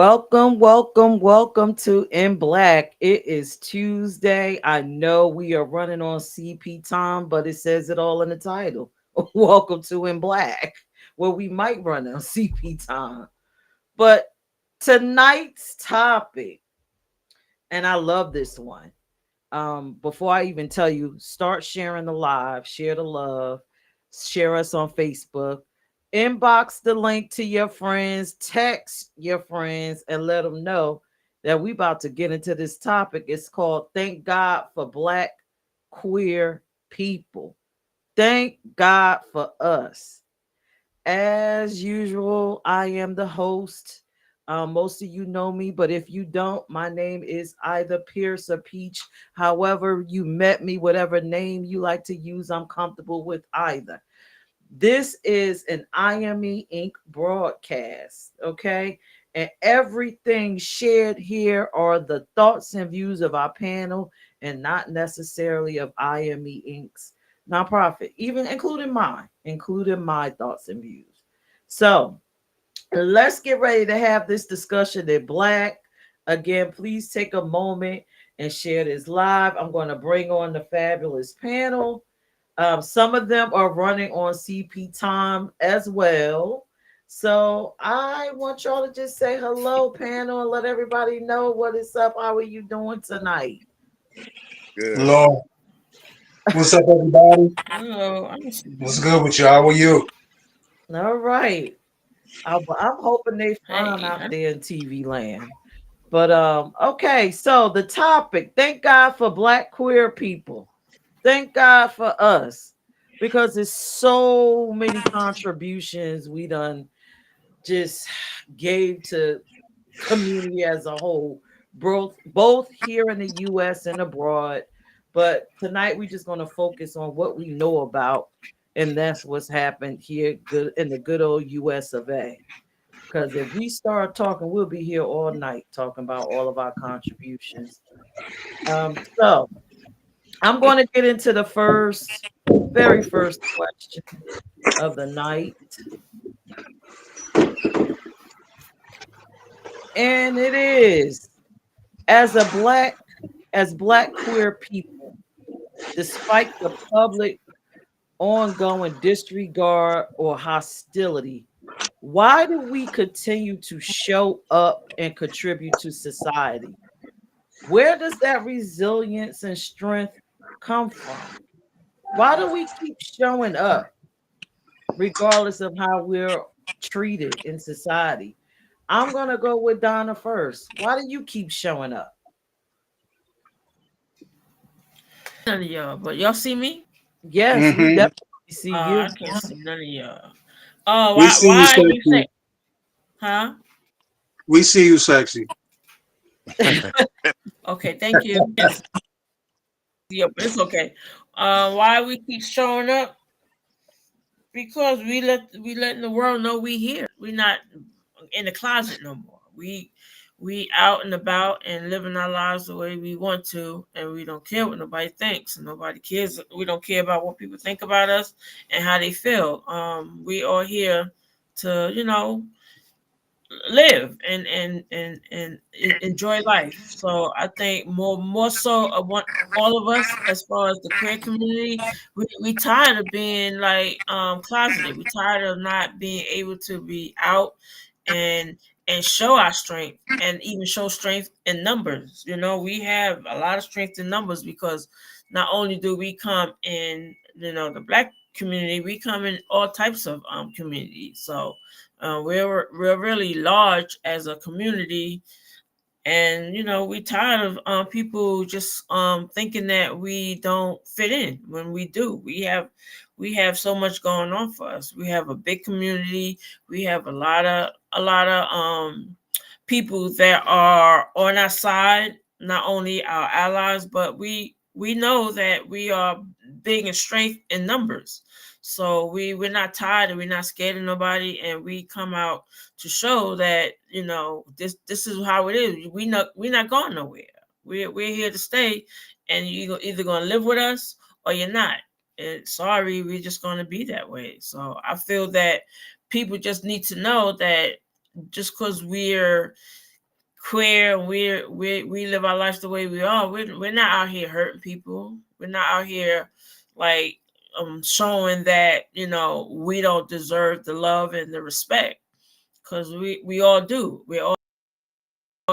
Welcome to In Black. It is Tuesday. I know we are running on CP time, but it says it all in the title. Welcome to In Black, where we might run on CP time. But tonight's topic, and I love this one. Before I even tell you, start sharing the live, share the love, share us on Facebook, inbox the link to your friends, text your friends, and let them know that we about to get into this topic. It's called Thank God for Black Queer People. Thank God for us. As usual, I am the host. Most of you know me, but if you don't, my name is either Peirrce or Peach. However, you met me, whatever name you like to use, I'm comfortable with either. This is an IME Inc. broadcast, okay? And everything shared here are the thoughts and views of our panel and not necessarily of IME Inc.'s nonprofit, even including my thoughts and views. So let's get ready to have this discussion in Black. Again, please take a moment and share this live. I'm going to bring on the fabulous panel. Some of them are running on CP time as well. So I want y'all to just say hello, panel, and let everybody know what is up. How are you doing tonight? Good. Hello. What's up, everybody? Hello. What's good with you? How are you? All right. I'm hoping they fine Hey, out there in TV land. But okay, so the topic, thank God for Black queer people. Thank God for us. Because there's so many contributions we done just gave to community as a whole, both here in the US and abroad. But tonight we're just gonna focus on what we know about, and that's what's happened here good in the good old US of A. Because if we start talking, we'll be here all night talking about all of our contributions. So I'm going to get into the very first question of the night. And it is, as black queer people, despite the public ongoing disregard or hostility, why do we continue to show up and contribute to society? Where does that resilience and strength come from? Why do we keep showing up regardless of how we're treated in society? I'm going to go with Donna first. Why do you keep showing up? none of y'all, but y'all see me? Yes, we Mm-hmm. definitely see you. I can't see none of y'all. Oh, We why? see you, Why you sexy. say? Huh? We see you, sexy. Okay, thank you. Yes, yeah, but it's okay. Why we keep showing up? Because we letting the world know we here. We not in the closet no more. We out and about and living our lives the way we want to, and we don't care what nobody thinks, and nobody cares. We don't care about what people think about us and how they feel. We are here to live and enjoy life. So I think more so I want all of us as far as the queer community, we tired of being like closeted. We tired of not being able to be out and show our strength and even show strength in numbers. We have a lot of strength in numbers because not only do we come in the black community, we come in all types of communities. So we're really large as a community, and we tired of people just thinking that we don't fit in when we do. We have so much going on for us. We have a big community. We have a lot of people that are on our side, not only our allies, but we know that we are big in strength in numbers. So we're not tired and we're not scared of nobody, and we come out to show that this is how it is. We're not going nowhere. We're here to stay, and you're either gonna live with us or you're not. And sorry, we're just gonna be that way. So I feel that people just need to know that just because we're queer, we live our lives the way we are. We're not out here hurting people. We're not out here like showing that we don't deserve the love and the respect, because we all do. We're all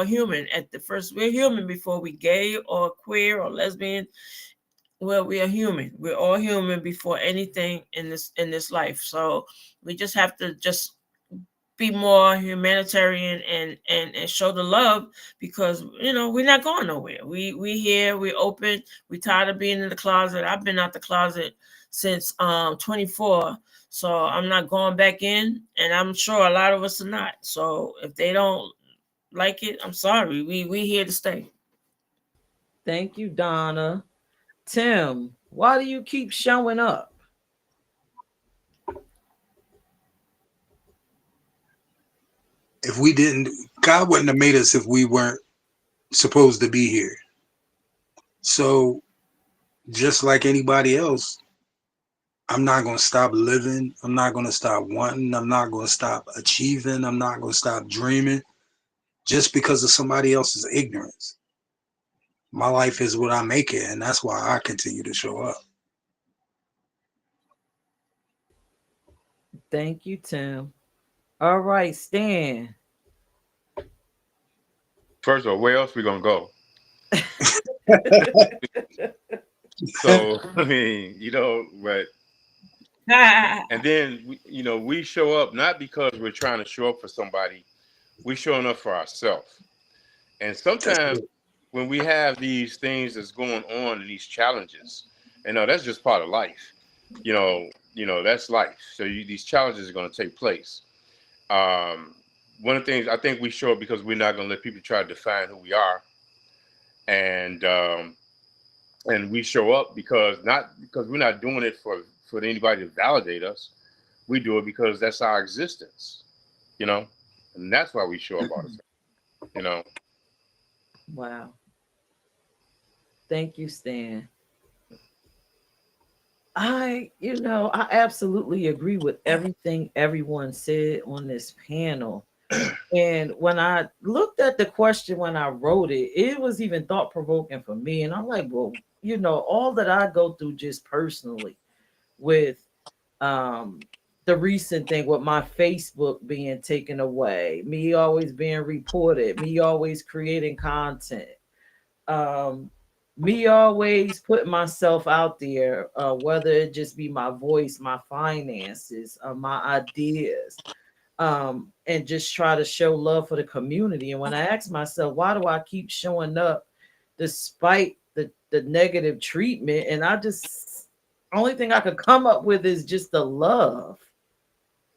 human at the first. We're human before we gay or queer or lesbian. Well, we are human. We're all human before anything in this life. So we just have to just be more humanitarian and show the love, because we're not going nowhere. We here, we open. We tired of being in the closet. I've been out the closet since 24, so I'm not going back in, and I'm sure a lot of us are not. So if they don't like it, I'm sorry. We here to stay. Thank you, Donna. Tim, why do you keep showing up? If we didn't, God wouldn't have made us if we weren't supposed to be here. So just like anybody else, I'm not going to stop living. I'm not going to stop wanting. I'm not going to stop achieving. I'm not going to stop dreaming just because of somebody else's ignorance. My life is what I make it, and that's why I continue to show up. Thank you, Tim. All right, Stan. First of all, where else we gonna go? So I mean, but and then we show up not because we're trying to show up for somebody. We're showing up for ourselves. And sometimes when we have these things that's going on and these challenges, that's just part of life. That's life. So these challenges are going to take place. One of the things I think we show up because we're not going to let people try to define who we are, and we show up because we're not doing it for anybody to validate us. We do it because that's our existence, and that's why we show up all the time. Wow. Thank you, Stan. I absolutely agree with everything everyone said on this panel. And when I looked at the question, when I wrote it, it was even thought provoking for me. And I'm like, well, all that I go through just personally with the recent thing with my Facebook being taken away, me always being reported, me always creating content, um, me always putting myself out there, whether it just be my voice, my finances, my ideas, and just try to show love for the community. And when I ask myself, why do I keep showing up despite the negative treatment? And I just, only thing I could come up with is just the love.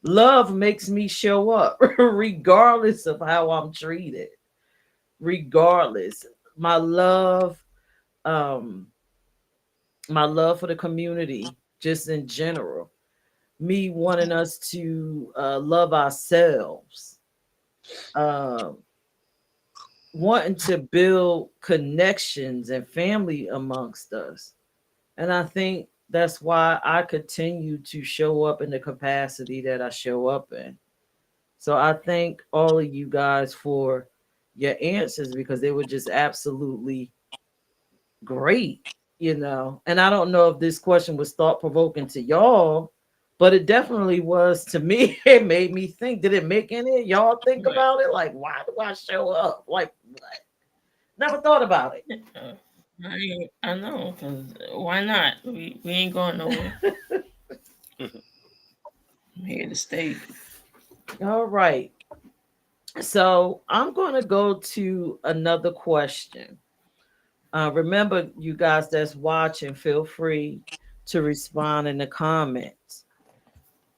Love makes me show up regardless of how I'm treated. Regardless. My love, um, my love for the community, just in general. Me wanting us to love ourselves, uh, wanting to build connections and family amongst us. And I think that's why I continue to show up in the capacity that I show up in. So I thank all of you guys for your answers, because they were just absolutely great. And I don't know if this question was thought provoking to y'all, but it definitely was to me. It made me think. Did it make any of y'all think about it? Like, why do I show up? Like, what? Never thought about it. I know, because why not? We ain't going nowhere. I'm here to stay. All right. So I'm going to go to another question. Remember, you guys that's watching, feel free to respond in the comments.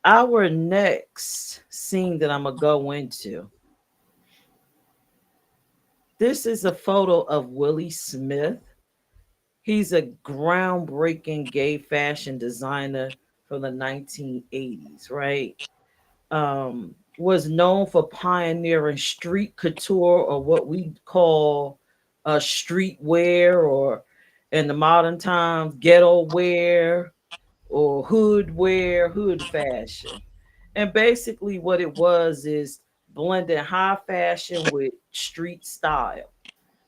Our next scene that I'm going to go into, this is a photo of Willie Smith. He's a groundbreaking gay fashion designer from the 1980s, right? Was known for pioneering street couture, or what we call street wear, or in the modern times, ghetto wear, or hood wear, hood fashion. And basically what it was is blending high fashion with street style.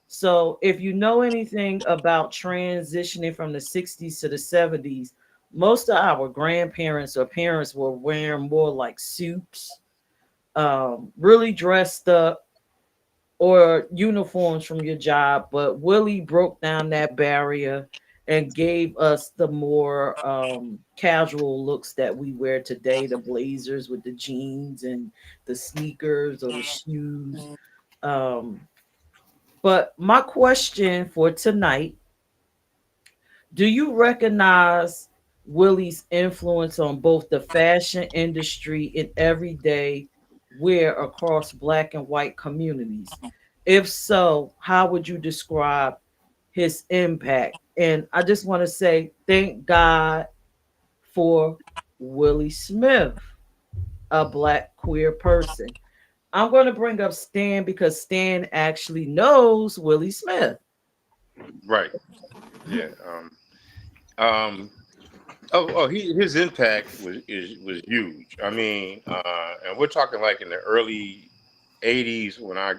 So, if you know anything about transitioning from the 60s to the 70s, most of our grandparents or parents were wearing more like suits, really dressed up, or uniforms from your job. But Willie broke down that barrier and gave us the more casual looks that we wear today, the blazers with the jeans and the sneakers or the shoes. Um, but my question for tonight, do you recognize Willie's influence on both the fashion industry and everyday wear across black and white communities? If so, how would you describe his impact? And I just want to say thank God for Willie Smith, a black queer person. I'm going to bring up Stan because Stan actually knows Willie Smith. Right. Yeah. Um, his impact was huge. I mean, and we're talking like in the early '80s when I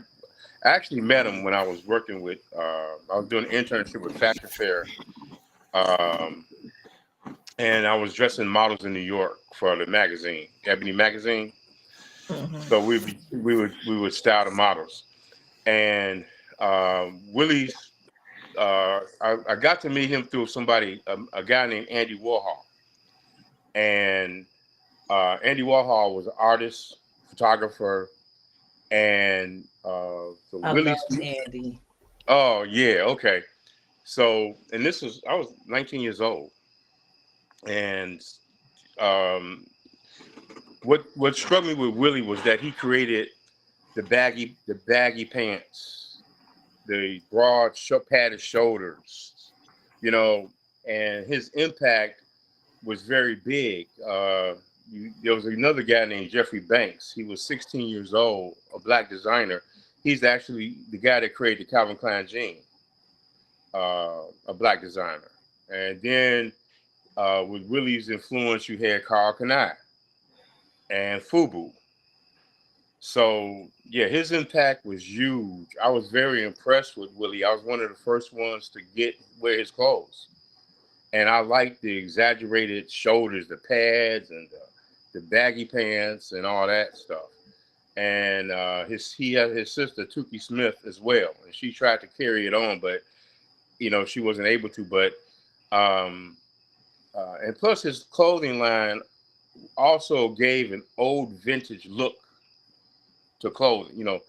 actually met him when I was working with. I was doing an internship with Fashion Fair, um, and I was dressing models in New York for the magazine, Ebony magazine. Mhm. So we would style the models, and Willie's. I got to meet him through somebody, a guy named Andy Warhol, and Andy Warhol was an artist, photographer, and so I Willie. love Andy. Oh yeah, okay. So, and I was 19 years old, and um, what struck me with Willie was that he created the baggy pants, the broad, padded shoulders, you know, and his impact was very big. There was another guy named Jeffrey Banks. He was 16 years old, a black designer. He's actually the guy that created the Calvin Klein jean, a black designer. And then with Willie's influence, you had Carl Kanai and Fubu. So yeah, his impact was huge. I was very impressed with Willie. I was one of the first ones to wear his clothes, and I liked the exaggerated shoulders, the pads, and the baggy pants, and all that stuff. And he had his sister Tukey Smith as well, and she tried to carry it on, but she wasn't able to. But um, and plus his clothing line also gave an old vintage look to clothing.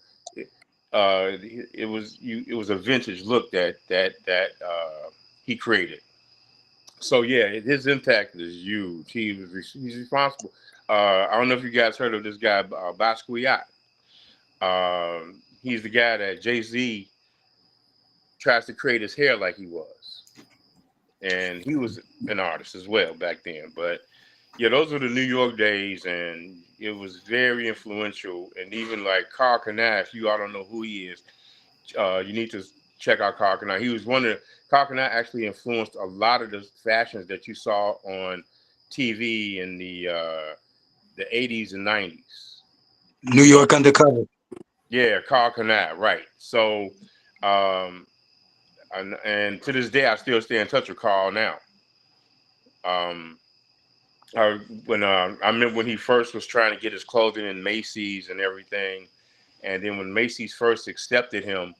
It was a vintage look that he created. So yeah, his impact is huge. He's responsible. I don't know if you guys heard of this guy, Basquiat. He's the guy that Jay-Z tries to create his hair like he was, and he was an artist as well back then. But yeah, those were the New York days, and it was very influential. And even like Carl Kanai, if you all don't know who he is, you need to check out Carl Kanai. Carl Kanai actually influenced a lot of the fashions that you saw on TV in the 80s and 90s. New York Undercover. Yeah, Carl Kanai, right. So, um, and to this day, I still stay in touch with Carl now. Um, I remember when he first was trying to get his clothing in Macy's and everything, and then when Macy's first accepted him,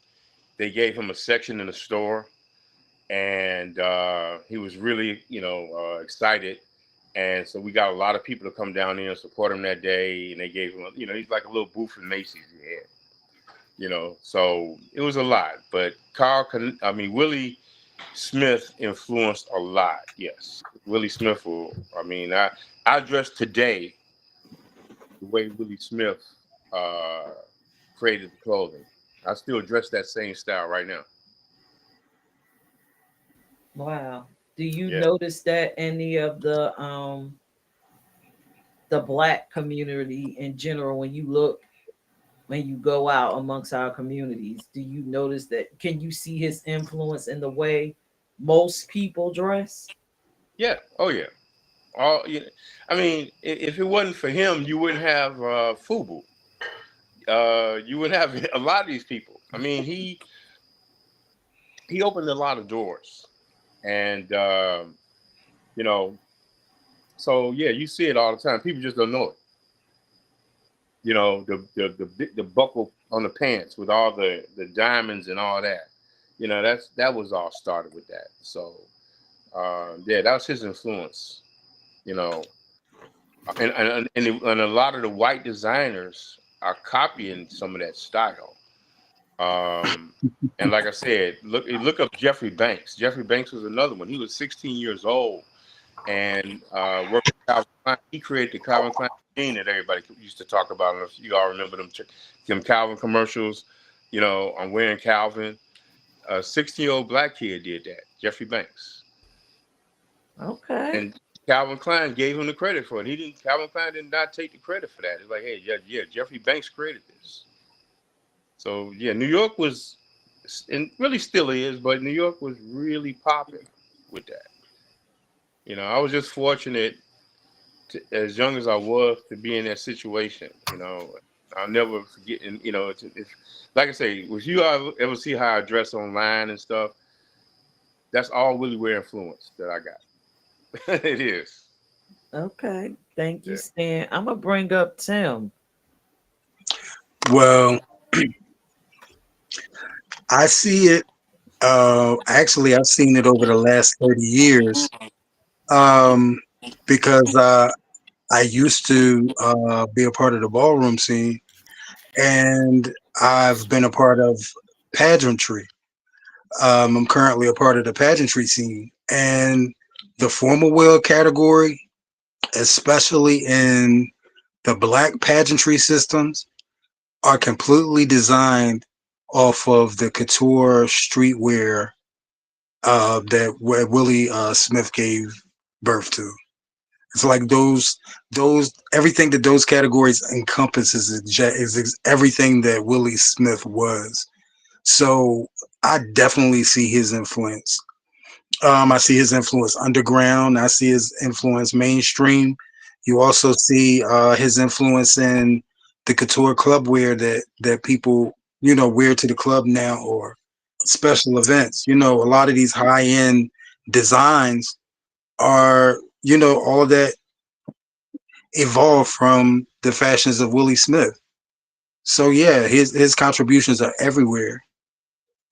they gave him a section in the store, and he was really, excited. And so we got a lot of people to come down there and support him that day, and they gave him, he's like a little booth in Macy's he had, So it was a lot. But Willie Smith influenced a lot. Yes, Willie Smith I dress today the way Willie Smith uh, created the clothing. I still dress that same style right now. Wow. Do you Yeah. notice that any of the black community in general, when you go out amongst our communities, do you notice that, can you see his influence in the way most people dress? Yeah. Oh yeah. All I mean, if it wasn't for him, you wouldn't have Fubu. you would have a lot of these people. I mean, he opened a lot of doors, and you know, so yeah, you see it all the time. People just don't know it. You know, the buckle on the pants with all the diamonds and all that. You know, that was all started with that. So yeah, that was his influence. You know, and a lot of the white designers are copying some of that style. Um, and like I said, look up Jeffrey Banks. Jeffrey Banks was another one. He was 16 years old and worked with Calvin Klein. He created the Calvin Klein machine that everybody used to talk about. I don't know if you all remember them Calvin commercials. You know, I'm wearing Calvin. A 16-year-old black kid did that. Jeffrey Banks. Okay. And Calvin Klein gave him the credit for it. He didn't. Calvin Klein did not take the credit for that. It's like, hey, yeah, Jeffrey Banks created this. So yeah, New York was, and really still is, but New York was really popping with that. You know, I was just fortunate, as young as I was, to be in that situation. You know, I'll never forget. And you know, it's like I say, if you ever see how I dress online and stuff, that's all Willie Ware influence that I got. It is. Okay. Thank you, Yeah. Stan. I'm gonna bring up Tim. Well, I see it. Actually, I've seen it over the last 30 years. Um, because I used to be a part of the ballroom scene, and I've been a part of pageantry. I'm currently a part of the pageantry scene, and the formal wear category, especially in the black pageantry systems, are completely designed off of the couture streetwear that Willie Smith gave birth to. It's like those everything that those categories encompasses is everything that Willie Smith was. So I definitely see his influence. I see his influence underground. I see his influence mainstream. You also see his influence in the couture club wear that people wear to the club now or special events. A lot of these high end designs are all of that evolved from the fashions of Willie Smith. So yeah, his contributions are everywhere,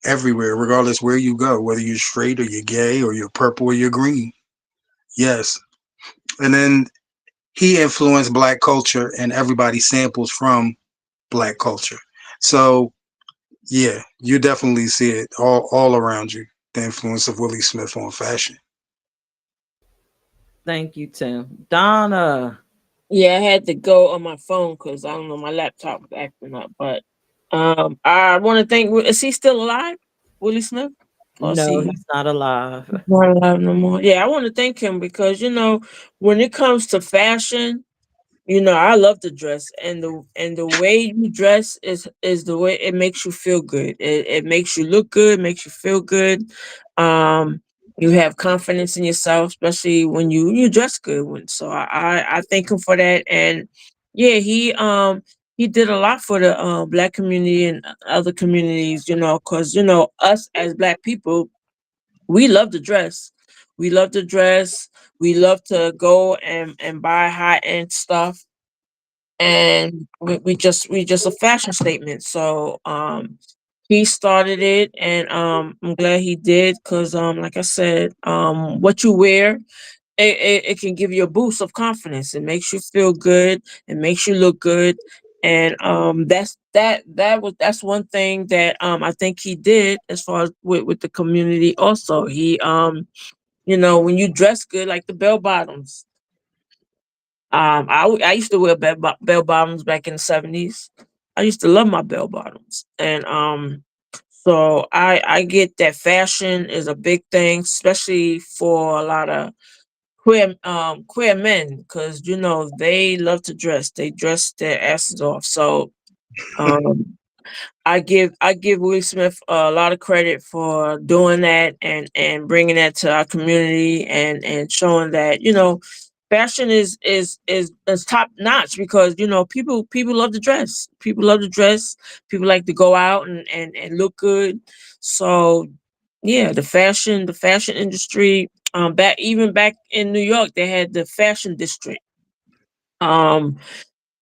regardless where you go, whether you're straight or you're gay or you're purple or you're green. Yes. And then he influenced black culture and everybody samples from black culture. So yeah, you definitely see it all around you, the influence of Willie Smith on fashion. Thank you, Tim. Donna. Yeah, I had to go on my phone because I don't know, my laptop was acting up. But I want to thank. Is he still alive, Willie Smith? Or is No, he he's not alive. not alive no more? Yeah, I want to thank him because when it comes to fashion, I love to dress, and the way you dress is the way it makes you feel good. It makes you look good, makes you feel good. Um, you have confidence in yourself, especially when you dress good. So I thank him for that, and yeah, he did a lot for the black community and other communities. Because us as black people, we love to dress. We love to dress. We love to go and buy high end stuff, and we just a fashion statement. So he started it, and I'm glad he did, because like I said, what you wear, it can give you a boost of confidence. It makes you feel good, it makes you look good. And that's one thing that I think he did as far as with the community. Also, he when you dress good, like the bell bottoms, I used to wear bell bottoms back in the 70s. I used to love my bell bottoms, and so I get that fashion is a big thing, especially for a lot of queer men, because they love to dress. They dress their asses off. So um, I give Will Smith a lot of credit for doing that, and bringing that to our community, and showing that fashion is top notch because people love to dress. People love to dress. People like to go out and look good. So yeah, the fashion industry. Back in New York, they had the fashion district. Um,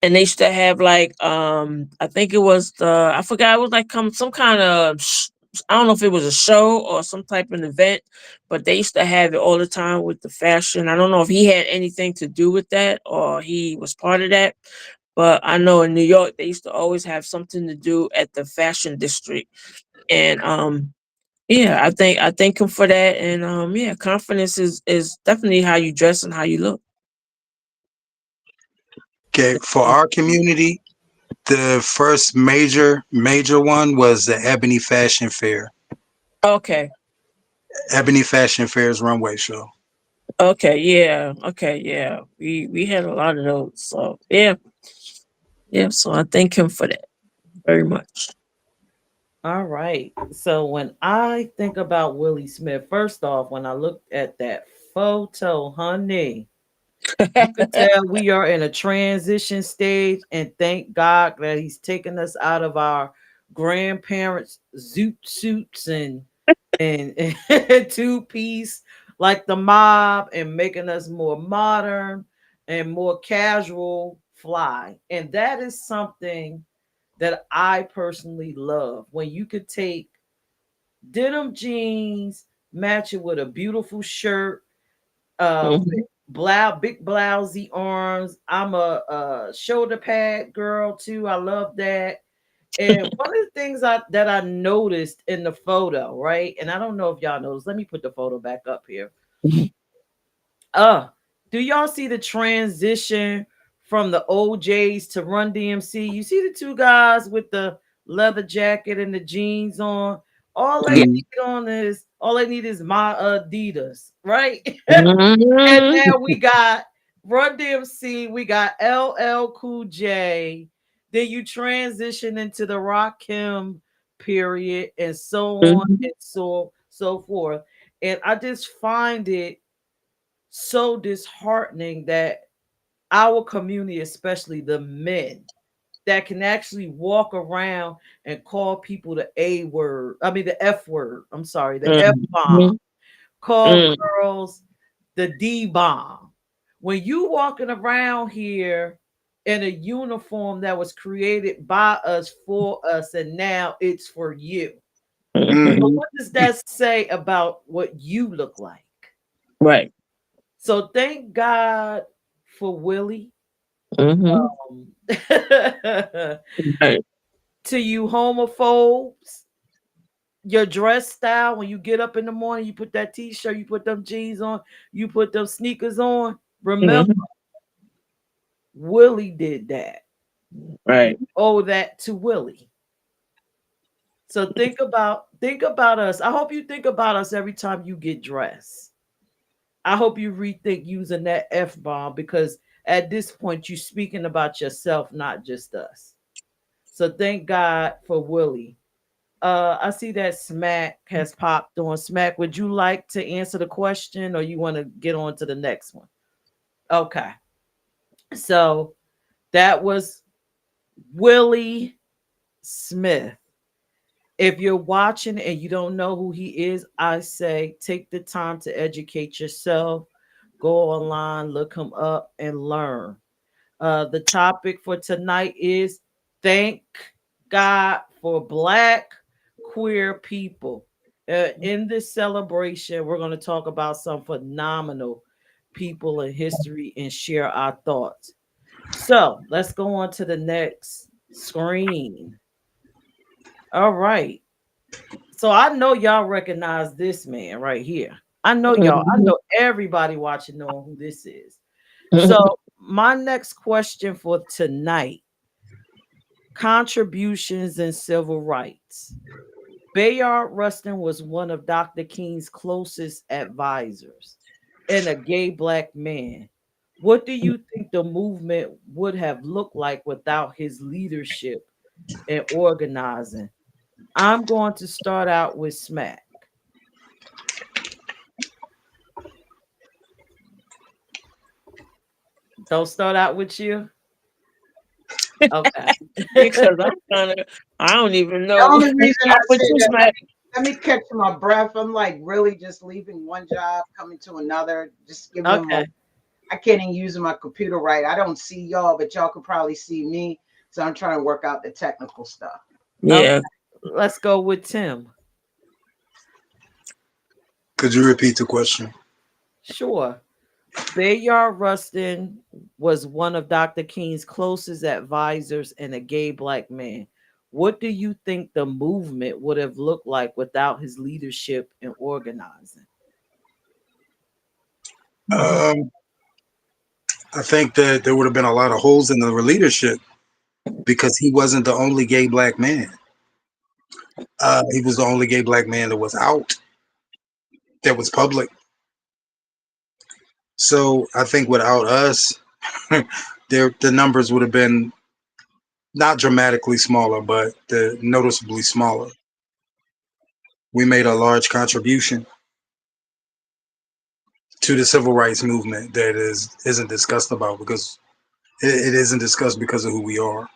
and they used to have like I think it was I forgot, it was like some kind of I don't know if it was a show or some type of event, but they used to have it all the time with the fashion. I don't know if he had anything to do with that or he was part of that, but I know in New York they used to always have something to do at the fashion district. And yeah, I thank him for that. And yeah, confidence is definitely how you dress and how you look. Okay, for our community, the first major one was the Ebony Fashion Fair. Okay. Ebony Fashion Fair's runway show. Okay, yeah. Okay, yeah. We had a lot of those. So yeah, yeah. So I thank him for that very much. All right. So when I think about Willie Smith, first off, when I looked at that photo, honey, you could tell we are in a transition stage, and thank God that he's taken us out of our grandparents' zoot suits and two piece like the mob, and making us more modern and more casual fly. And that is something that I personally love, when you could take denim jeans, match it with a beautiful shirt, with Mhm, big blousy arms. I'm a shoulder pad girl too. I love that. And one of the things that I noticed in the photo, right? And I don't know if y'all noticed. Let me put the photo back up here. mhm, Uh, do y'all see the transition from the OJs to Run DMC? You see the two guys with the leather jacket and the jeans on. yeah. Mhm. All they need is my Adidas, right? And Mhm, now we got Run DMC, we got LL Cool J. Then you transition into the Rakim period, and so on mhm, and so forth. And I just find it so disheartening that our community, especially the men, that can actually walk around and call people the A word, I mean the F word, I'm sorry, the F bomb, mhm, call mhm, girls the D bomb. When you walking around here in a uniform that was created by us for us, and now it's for you. So Mhm. what does that say about what you look like? right. So thank God for Willie. Mhm, Um, right. to you homophobes, your dress style, when you get up in the morning, you put that t-shirt, you put them jeans on, you put them sneakers on. Remember, Mhm, Willie did that. You right. owe that to Willie. So think about us. I hope you think about us every time you get dressed. I hope you rethink using that F bomb, because at this point you're speaking about yourself, not just us. So thank God for Willie. I see that Smack has popped on. Smack, would you like to answer the question, or you want to get on to the next one? Okay. So that was Willie Smith. If you're watching and you don't know who he is, I say take the time to educate yourself. Go online, look him up, and learn. The topic for tonight is thank God for Black queer people. In this celebration, we're going to talk about some phenomenal people in history and share our thoughts. So let's go on to the next screen. All right. So I know y'all recognize this man right here. I Mhm, know everybody watching know who this is. So mhm, my next question for tonight: contributions in civil rights. Bayard Rustin was one of Dr. King's closest advisors and a gay black man. What do you think the movement would have looked like without his leadership and organizing? I'm going to start out with Smack. Don't start out with you. Okay. Because I'm kind of, I don't even The know. only reason I But say just that, like, let me catch my breath. I'm like really just leaving one job, coming to another, just giving them a. Okay. I can't even use my computer right. I don't see y'all, but y'all could probably see me. So I'm trying to work out the technical stuff. Okay. yeah, Let's go with Tim. Could you repeat the question? Sure. Bayard Rustin was one of Dr. King's closest advisors and a gay black man. What do you think the movement would have looked like without his leadership and organizing? Um, I think that there would have been a lot of holes in the leadership because he wasn't the only gay black man. He was the only gay black man that was out, that was public. So I think without us, the numbers would have been not dramatically smaller, but noticeably smaller. We made a large contribution to the civil rights movement that isn't discussed about because it isn't discussed because of who we are.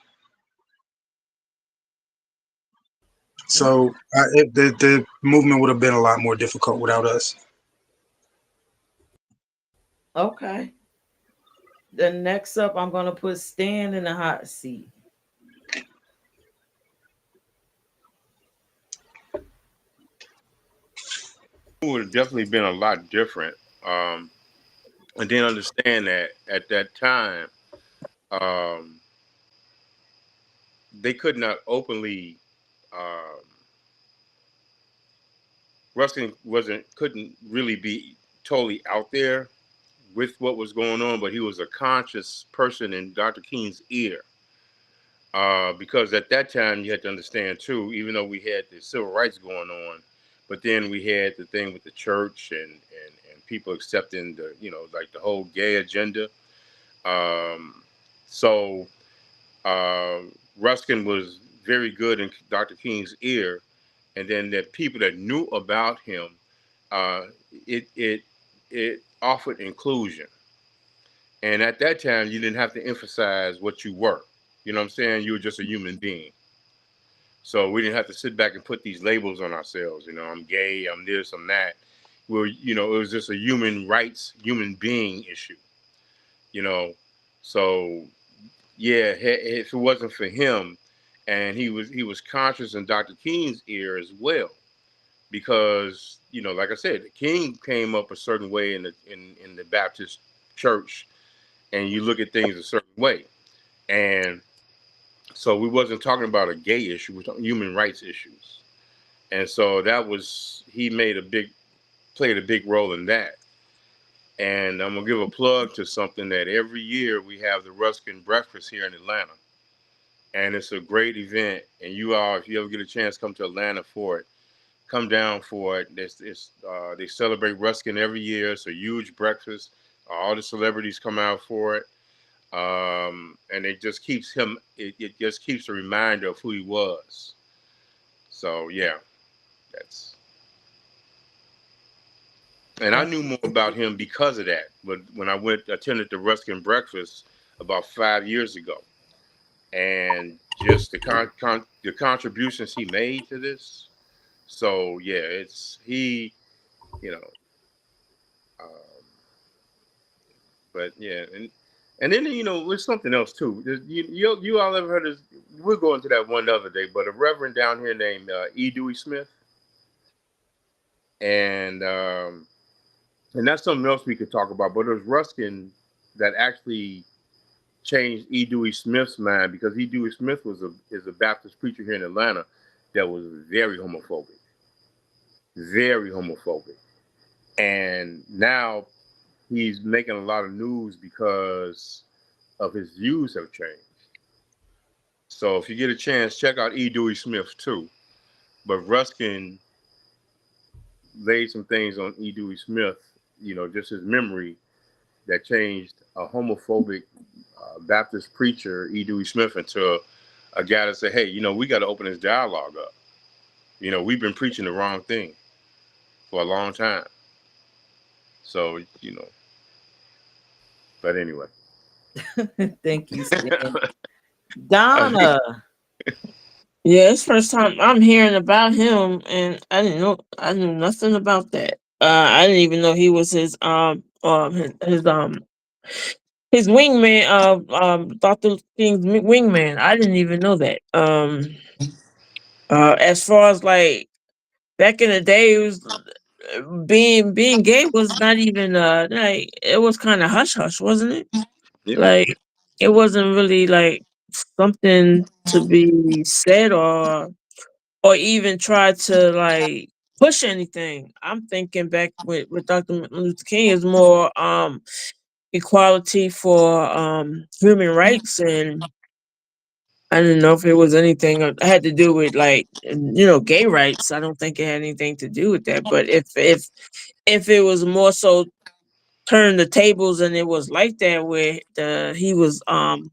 So the movement would have been a lot more difficult without us. Okay. Then next up, I'm going to put Stan in the hot seat. It would have definitely been a lot different. And then understand that at that time, um, they could not openly. Um, Ruskin couldn't really be totally out there with what was going on, but he was a conscious person in Dr. King's ear. Because at that time you had to understand too, even though we had the civil rights going on, but then we had the thing with the church and people accepting the like the whole gay agenda. Um, so uh, Ruskin was very good in Dr. King's ear, and then the people that knew about him, uh, it it it offered inclusion. And at that time, you didn't have to emphasize what you were. You know what I'm saying? You were just a human being. So we didn't have to sit back and put these labels on ourselves. I'm gay, I'm this, I'm that. Well, it was just a human rights, human being issue. You know, so yeah, if it wasn't for him, and he was conscious in Dr. King's ear as well, because like I said, King came up a certain way in the Baptist church, and you look at things a certain way, and so we wasn't talking about a gay issue, we're talking human rights issues. And so that was he played a big role in that. And I'm gonna give a plug to something that every year we have the Ruskin Breakfast here in Atlanta, and it's a great event. And you all, if you ever get a chance, come to Atlanta for it. Come down for it. They celebrate Ruskin every year. It's a huge breakfast. All the celebrities come out for it, and it just keeps him. It just keeps a reminder of who he was. So yeah, that's. And I Oh, knew more about him because of that. But when I attended the Ruskin Breakfast about 5 years ago, and just the contributions he made to this. So yeah, it's he, you know, um, but yeah, and then there's something else too. You all ever heard of? We'll go into that one other day. But a reverend down here named E. Dewey Smith, and and that's something else we could talk about. But it was Ruskin that actually changed E. Dewey Smith's mind, because E. Dewey Smith is a Baptist preacher here in Atlanta that was very homophobic, and now he's making a lot of news because of his views have changed. So if you get a chance, check out E. Dewey Smith too. But Ruskin laid some things on E. Dewey Smith, just his memory, that changed a homophobic Baptist preacher, E. Dewey Smith, into a guy that said, hey, we got to open this dialogue up. We've been preaching the wrong thing for a long time. So, but anyway. Thank you, Stan. Donna. Yeah, it's first time I'm hearing about him, and I knew nothing about that. I didn't even know he was his wingman, Dr. King's wingman. I didn't even know that. As far as like back in the day, it was being gay was not even like it was kind of hush hush, wasn't it? Yeah. Like it wasn't really like something to be said or even try to like push anything. I'm thinking back with Dr. Martin Luther King is more equality for human rights, and I didn't know if it was anything had to do with like gay rights. I don't think it had anything to do with that. But if it was more so turn the tables and it was like that where he was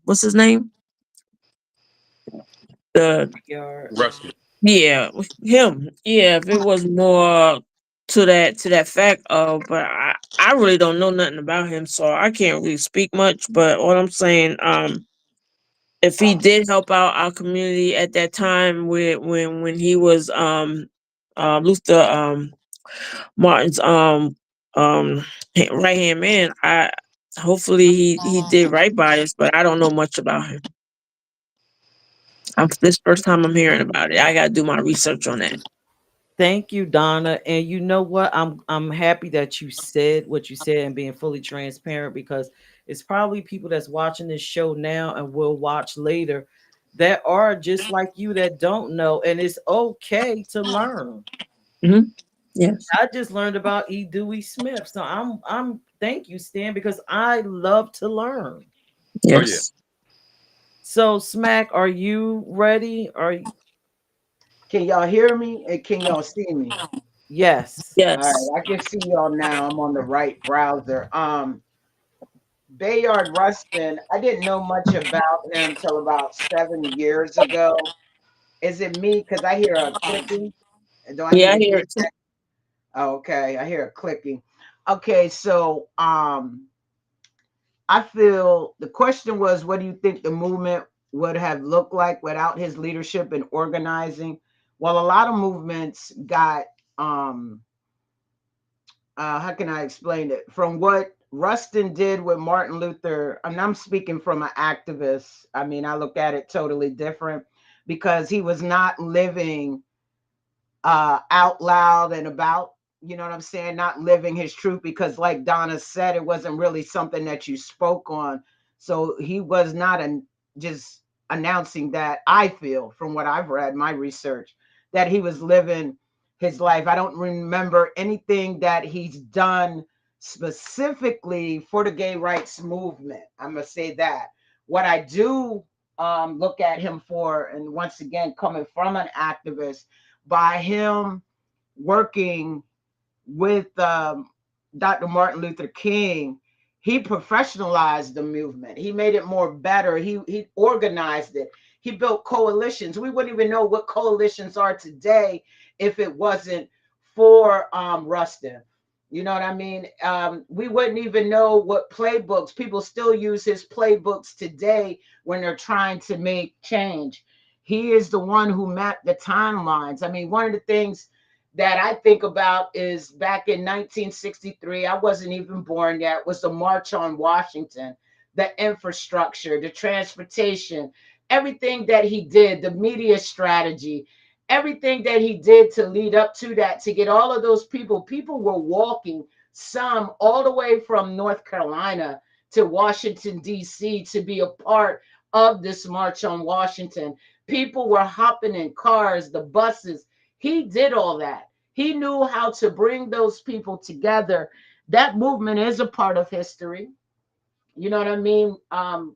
what's his name, the Yard. Rusty. yeah, him. Yeah, if it was more to that fact of, but I really don't know nothing about him, so I can't really speak much. But what I'm saying, if he did help out our community at that time with when he was Luther Martin's right hand man, I hopefully he did right by us, but I don't know much about him. This first time I'm hearing about it. I gotta do my research on that. Thank you, Donna. And you know what? I'm happy that you said what you said and being fully transparent, because it's probably people that's watching this show now and will watch later that are just like you that don't know, and it's okay to learn. Hmm. Yes. I just learned about E. Dewey Smith, so I'm thank you, Stan, because I love to learn. Oh yeah. Yes. So, Smack, are you ready? Can y'all hear me? And can y'all see me? Yes. All Yes. right, I can see y'all now. I'm on the right browser. Bayard Rustin, I didn't know much about him till about 7 years ago. Is it me? Because I hear a clicking. Do I need Yeah, I to hear get it too. Oh, okay, I hear a clicking. Okay, so I feel the question was, what do you think the movement would have looked like without his leadership and organizing? Well, a lot of movements got how can I explain it? From what Rustin did with Martin Luther, and I'm speaking from an activist. I mean, I look at it totally different because he was not living out loud and about, you know what I'm saying? Not living his truth because, like Donna said, it wasn't really something that you spoke on. So he was not just announcing that. I feel from what I've read, my research, that he was living his life. I don't remember anything that he's done specifically for the gay rights movement. I'm going to say that. What I do look at him for, and once again, coming from an activist, by him working with Dr. Martin Luther King, he professionalized the movement. He made it more better. He organized it. He built coalitions. We wouldn't even know what coalitions are today if it wasn't for Rustin. You know what I mean? We wouldn't even know what playbooks. People still use his playbooks today when they're trying to make change. He is the one who mapped the timelines. I mean, one of the things that I think about is back in 1963, I wasn't even born yet, was the March on Washington, the infrastructure, the transportation, everything that he did, the media strategy, everything that he did to lead up to that, to get all of those people were walking, some all the way from North Carolina to Washington, D.C., to be a part of this March on Washington. People were hopping in cars, the buses. He did all that. He knew how to bring those people together. That movement is a part of history. You know what I mean?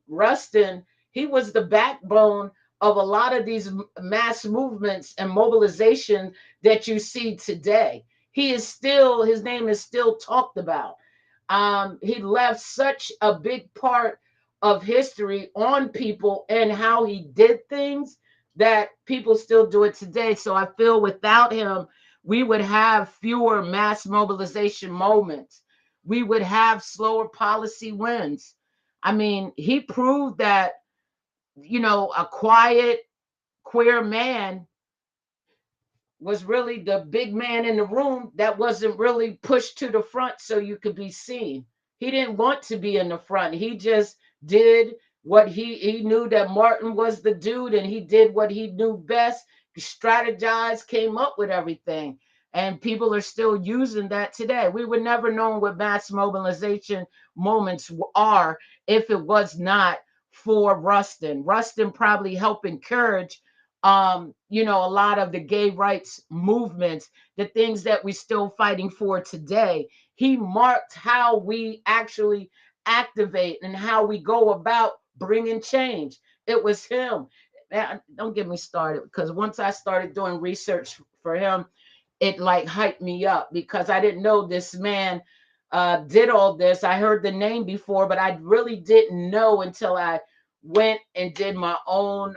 Rustin, he was the backbone of a lot of these mass movements and mobilization that you see today. His name is still talked about. He left such a big part of history on people and how he did things that people still do it today. So I feel without him, we would have fewer mass mobilization moments. We would have slower policy wins. I mean, he proved that, a quiet queer man was really the big man in the room that wasn't really pushed to the front so you could be seen. He didn't want to be in the front. He just did what he knew that Martin was the dude, and he did what he knew best, strategized, came up with everything. And people are still using that today. We would never know what mass mobilization moments are if it was not for Rustin. Rustin probably helped encourage a lot of the gay rights movements, the things that we're still fighting for today. He marked how we actually activate and how we go about bringing change. It was him. Don't get me started, because once I started doing research for him, it like hyped me up, because I didn't know this man did all this. I heard the name before, but I really didn't know until I went and did my own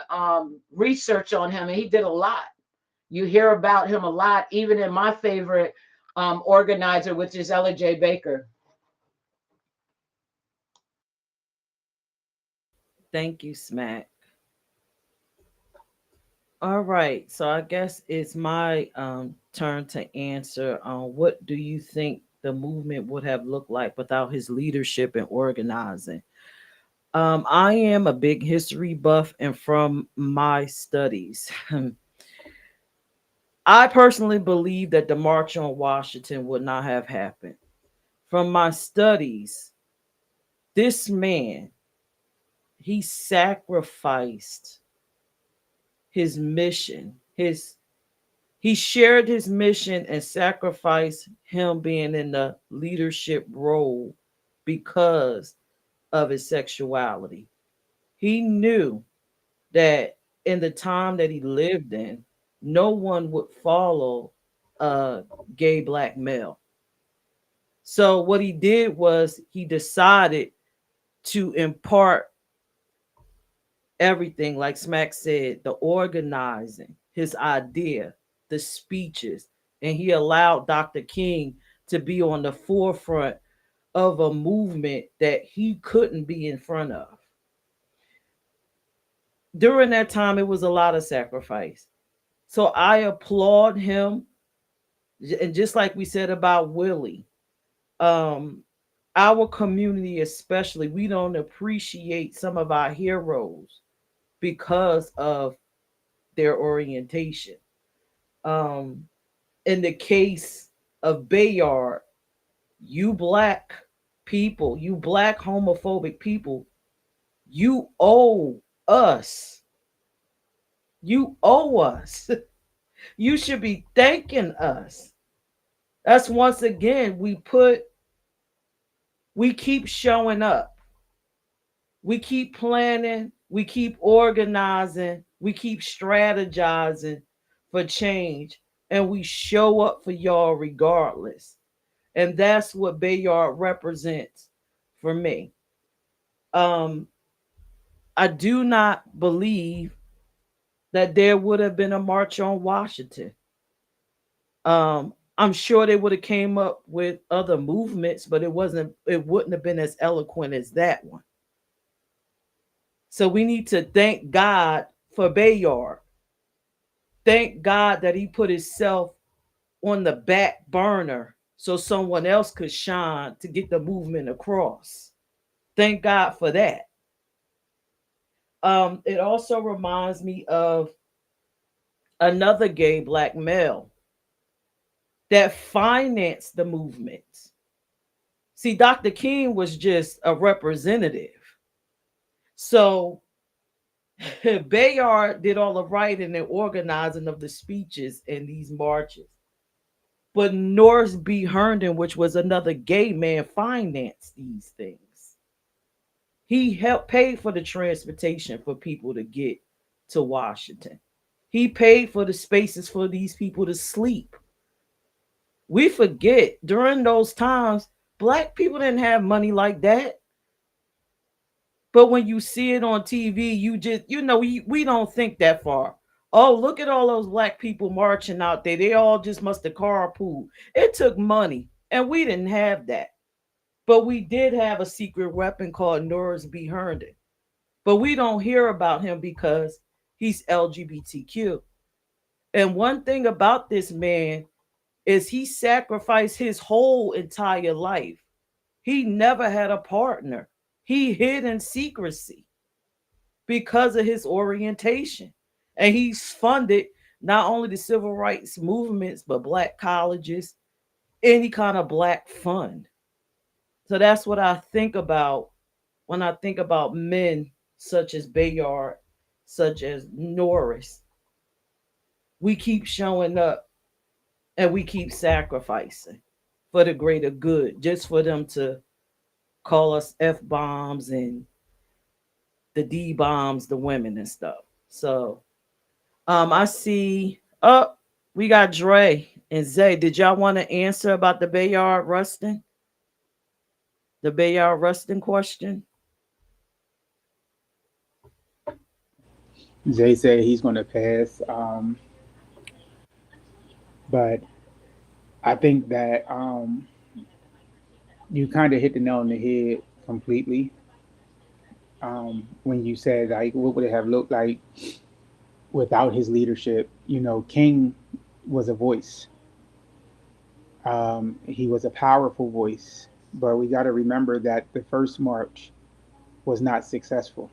research on him. And he did a lot. You hear about him a lot, even in my favorite organizer, which is Ella J. Baker. Thank you, Smack. All right, so I guess it's my turn to answer on what do you think the movement would have looked like without his leadership and organizing. I am a big history buff, and from my studies, I personally believe that the March on Washington would not have happened. From my studies, this man, he sacrificed his mission, his he shared his mission and sacrificed him being in the leadership role because of his sexuality. He knew that in the time that he lived in, no one would follow a gay black male. So what he did was he decided to impart everything, like Smack said, the organizing, his idea, the speeches, and he allowed Dr. King to be on the forefront of a movement that he couldn't be in front of. During that time, it was a lot of sacrifice. So I applaud him. And just like we said about Willie, um, our community, especially, we don't appreciate some of our heroes because of their orientation. Um, in the case of Bayard, you black people, you black homophobic people, you owe us. You owe us. You should be thanking us. That's once again, we keep showing up. We keep planning, we keep organizing, we keep strategizing for change, and we show up for y'all regardless. And that's what Bayard represents for me. Um, I do not believe that there would have been a march on Washington. I'm sure they would have came up with other movements, but it wouldn't have been as eloquent as that one. So we need to thank God for Bayard. Thank God that he put himself on the back burner so someone else could shine to get the movement across. Thank God for that. It also reminds me of another gay black male that financed the movement. See, Dr. King was just a representative. So Bayard did all the writing and organizing of the speeches and these marches. But Norris B. Herndon, which was another gay man, financed these things. He helped pay for the transportation for people to get to Washington. He paid for the spaces for these people to sleep. We forget during those times, black people didn't have money like that. But when you see it on TV, you just, we don't think that far. Oh, look at all those black people marching out there. They all just must have carpooled. It took money, and we didn't have that. But we did have a secret weapon called Norris B. Herndon. But we don't hear about him because he's LGBTQ. And one thing about this man is he sacrificed his whole entire life. He never had a partner. He hid in secrecy because of his orientation. And he's funded not only the civil rights movements, but black colleges, any kind of black fund. So that's what I think about when I think about men such as Bayard, such as Norris. We keep showing up and we keep sacrificing for the greater good, just for them to call us F bombs and the D bombs, the women and stuff. So I see we got Dre and Zay. Did y'all want to answer about the Bayard Rustin? The Bayard Rustin question? Jay said he's going to pass, but I think that you kind of hit the nail on the head completely when you said like what would it have looked like without his leadership. You know, King was a voice. He was a powerful voice, but we got to remember that the first march was not successful.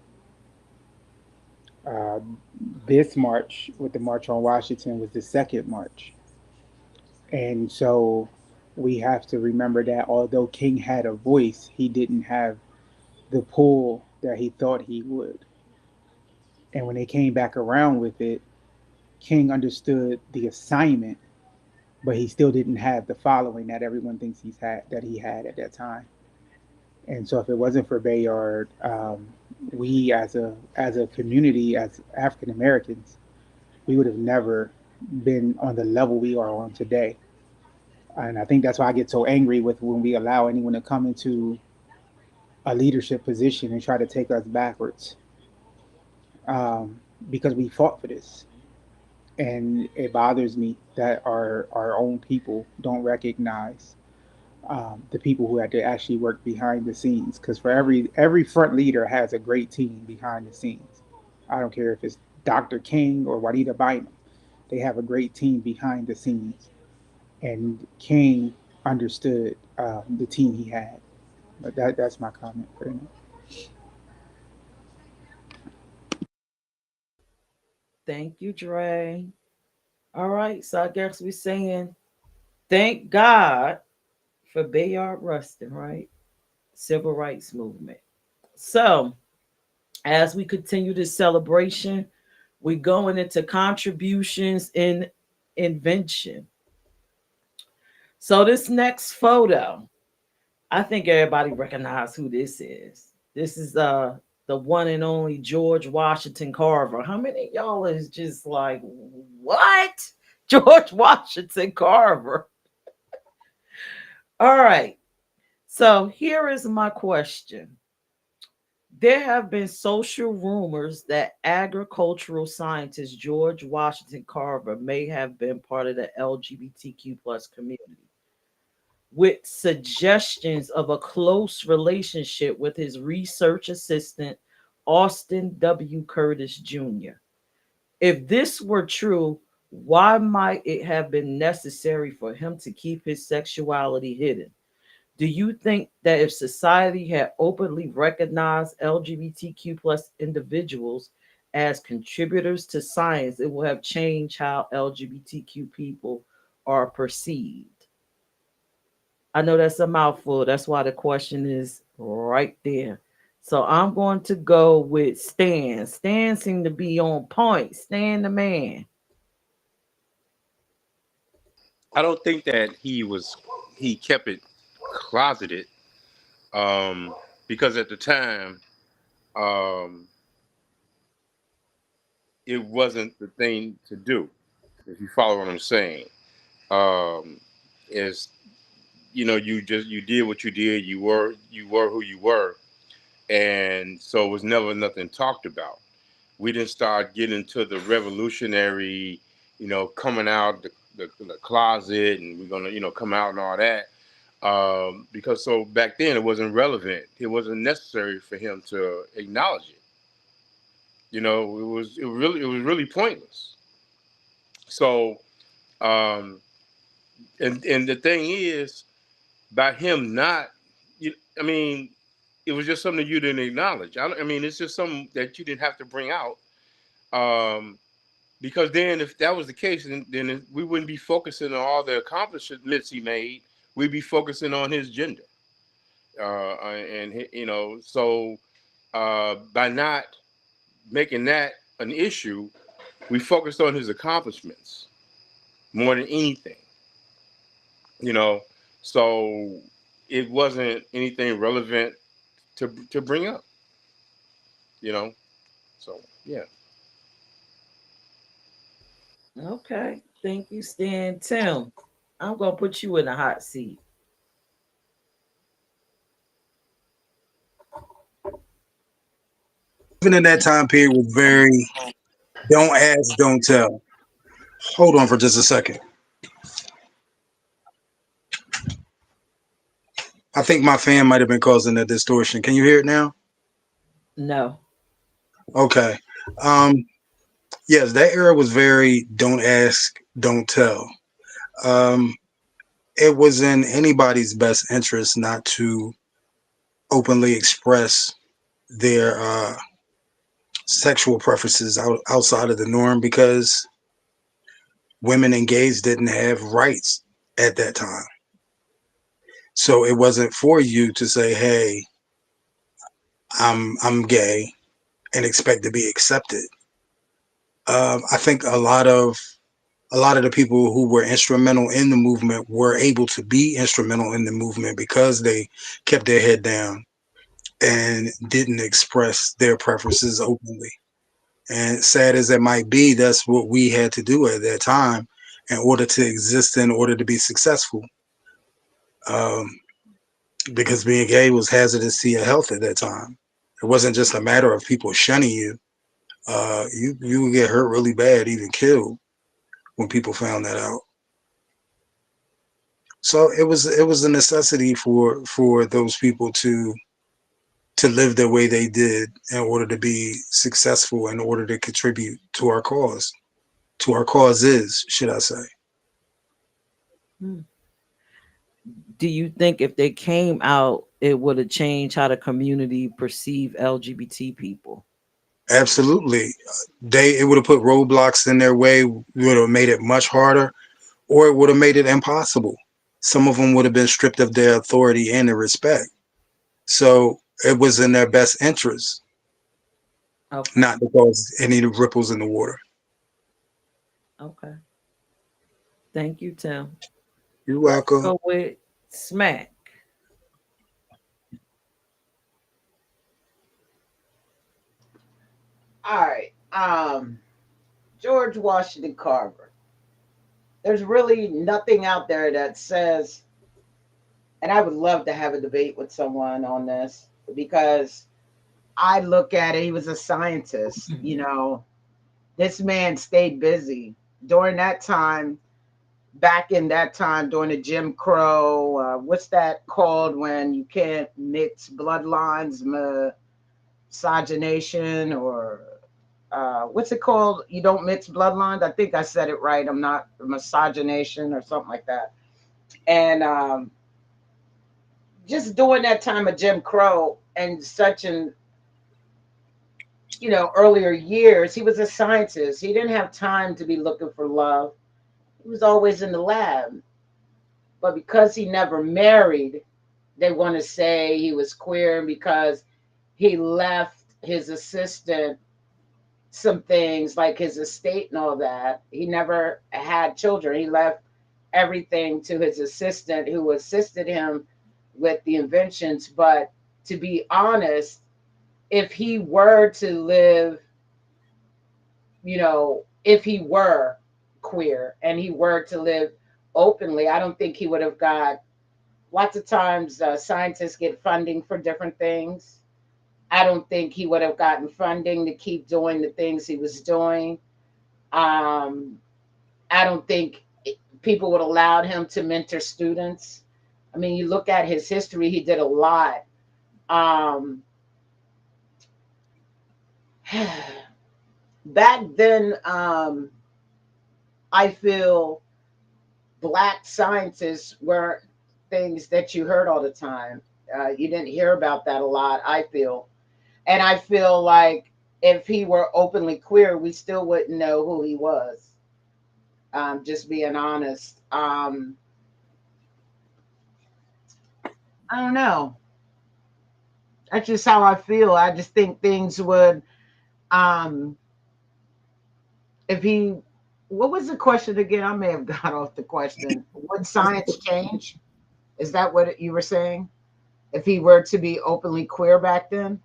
Uh, this march, with the March on Washington, was the second march. And so we have to remember that although King had a voice, he didn't have the pull that he thought he would. And when they came back around with it, King understood the assignment, but he still didn't have the following that everyone thinks he had at that time. And so if it wasn't for Bayard, we as a community, as African Americans, we would have never been on the level we are on today. And I think that's why I get so angry with when we allow anyone to come into a leadership position and try to take us backwards, because we fought for this. And it bothers me that our own people don't recognize the people who had to actually work behind the scenes. Because for every front leader has a great team behind the scenes. I don't care if it's Dr. King or Juanita Bynum. They have a great team behind the scenes. And King understood the team he had. But that's my comment for him. Thank you, Dre. All right, so I guess we're saying thank God for Bayard Rustin, right? Civil rights movement. So as we continue this celebration, we're going into contributions in invention. So this next photo, I think everybody recognize who this is. This is the one and only George Washington Carver. How many of y'all is just like, what? George Washington Carver. All right. So here is my question. There have been social rumors that agricultural scientist George Washington Carver may have been part of the LGBTQ plus community, with suggestions of a close relationship with his research assistant, Austin W. Curtis Jr. If this were true, why might it have been necessary for him to keep his sexuality hidden? Do you think that if society had openly recognized LGBTQ plus individuals as contributors to science, it would have changed how LGBTQ people are perceived? I know that's a mouthful. That's why the question is right there. So I'm going to go with Stan. Stan seemed to be on point. Stan the man. I don't think that he kept it closeted, because at the time, um, it wasn't the thing to do. If you follow what I'm saying, um, is you did what you did. You were who you were, and so it was never nothing talked about. We didn't start getting to the revolutionary, coming out the closet, and we're gonna come out and all that Because so back then it wasn't relevant. It wasn't necessary for him to acknowledge it. It was really pointless. So, um, and the thing is, by him not, I mean, it was just something you didn't acknowledge. I mean, it's just something that you didn't have to bring out. Um, because then, if that was the case, then we wouldn't be focusing on all the accomplishments he made. We'd be focusing on his gender, and so by not making that an issue, we focused on his accomplishments more than anything. You know, so it wasn't anything relevant to bring up. You know, so yeah. Okay. Thank you, Stan. Tim, I'm gonna put you in the hot seat. Even in that time period was very don't ask, don't tell. Hold on for just a second. I think my fan might have been causing that distortion. Can you hear it now? No. Okay. Um, yes, that era was very don't ask, don't tell. Um, it was in anybody's best interest not to openly express their sexual preferences outside of the norm because women and gays didn't have rights at that time. So it wasn't for you to say, "Hey, I'm gay," and expect to be accepted. I think a lot of the people who were instrumental in the movement were able to be instrumental in the movement because they kept their head down and didn't express their preferences openly. And sad as it might be, that's what we had to do at that time in order to exist, in order to be successful. Um, because being gay was hazardous to your health at that time. It wasn't just a matter of people shunning you. You would get hurt really bad, even killed, when people found that out. So it was a necessity for those people to live the way they did in order to be successful, in order to contribute to our causes, should I say. Hmm. Do you think if they came out, it would have changed how the community perceive LGBT people? Absolutely. It would have put roadblocks in their way, would have made it much harder, or it would have made it impossible. Some of them would have been stripped of their authority and their respect. So it was in their best interest Okay. not to cause any ripples in the water. Okay. Thank you, Tim. You're Let's welcome. go with Smack. All right. George Washington Carver. There's really nothing out there that says, and I would love to have a debate with someone on this because I look at it, he was a scientist, this man stayed busy during that time, back in that time during the Jim Crow, what's that called when you can't mix bloodlines, miscegenation, or what's it called? You don't mix bloodlines. I think I said it right. I'm not miscegenation or something like that. And just during that time of Jim Crow and such an earlier years, he was a scientist. He didn't have time to be looking for love. He was always in the lab. But because he never married, they want to say he was queer because he left his assistant some things like his estate and all that. He never had children. He left everything to his assistant who assisted him with the inventions. But to be honest, if he were to live, if he were queer and he were to live openly, I don't think he would have got lots of times scientists get funding for different things. I don't think he would have gotten funding to keep doing the things he was doing. Um, I don't think people would have allowed him to mentor students. I mean, you look at his history, he did a lot. Um, Back then, I feel Black scientists were things that you heard all the time. You didn't hear about that a lot, I feel. And I feel like if he were openly queer, we still wouldn't know who he was. Just being honest. I don't know. That's just how I feel. I just think things would, um, if he, what was the question again? I may have got off the question. Would science change? Is that what you were saying? If he were to be openly queer back then?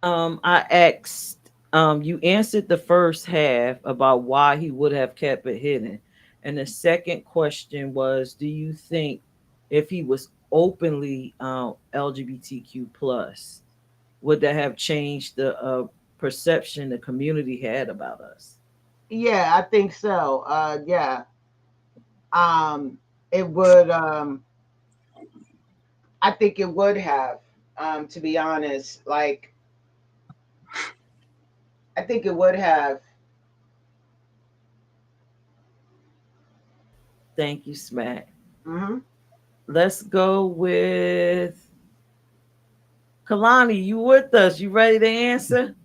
I asked, you answered the first half about why he would have kept it hidden. And the second question was, do you think if he was openly LGBTQ plus, would that have changed the perception the community had about us? Yeah, I think so. Yeah. It would, I think it would have, to be honest. Like, I think it would have. Thank you, Smack. Hmm. Let's go with Kalani. You with us? You ready to answer?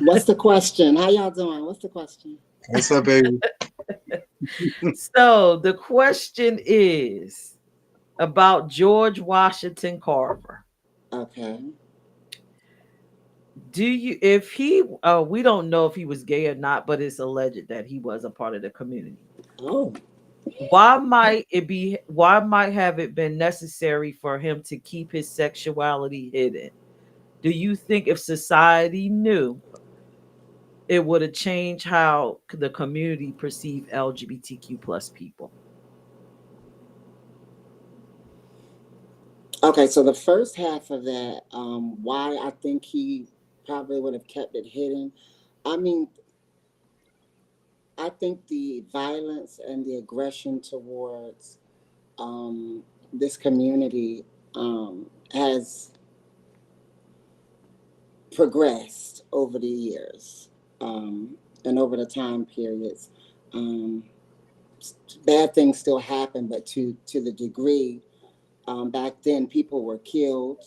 What's the question? How y'all doing? What's the question? What's up, baby? So the question is about George Washington Carver. Okay. Do you, if he, we don't know if he was gay or not, but it's alleged that he was a part of the community. Oh. Why might have it been necessary for him to keep his sexuality hidden? Do you think if society knew, it would have changed how the community perceived LGBTQ plus people? Okay, so the first half of that, why I think he probably would have kept it hidden. I mean, I think the violence and the aggression towards this community has progressed over the years and over the time periods. Um, Bad things still happen, but to the degree back then people were killed,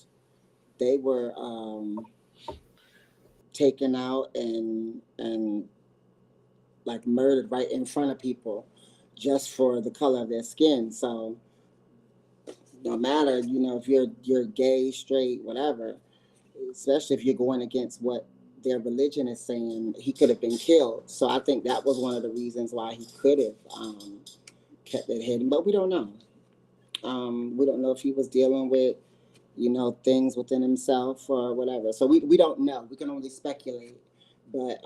they were taken out and like murdered right in front of people just for the color of their skin. So no matter, if you're gay, straight, whatever, especially if you're going against what their religion is saying, he could have been killed. So I think that was one of the reasons why he could have kept it hidden, but we don't know. We don't know if he was dealing with, things within himself or whatever. So we don't know. We can only speculate. But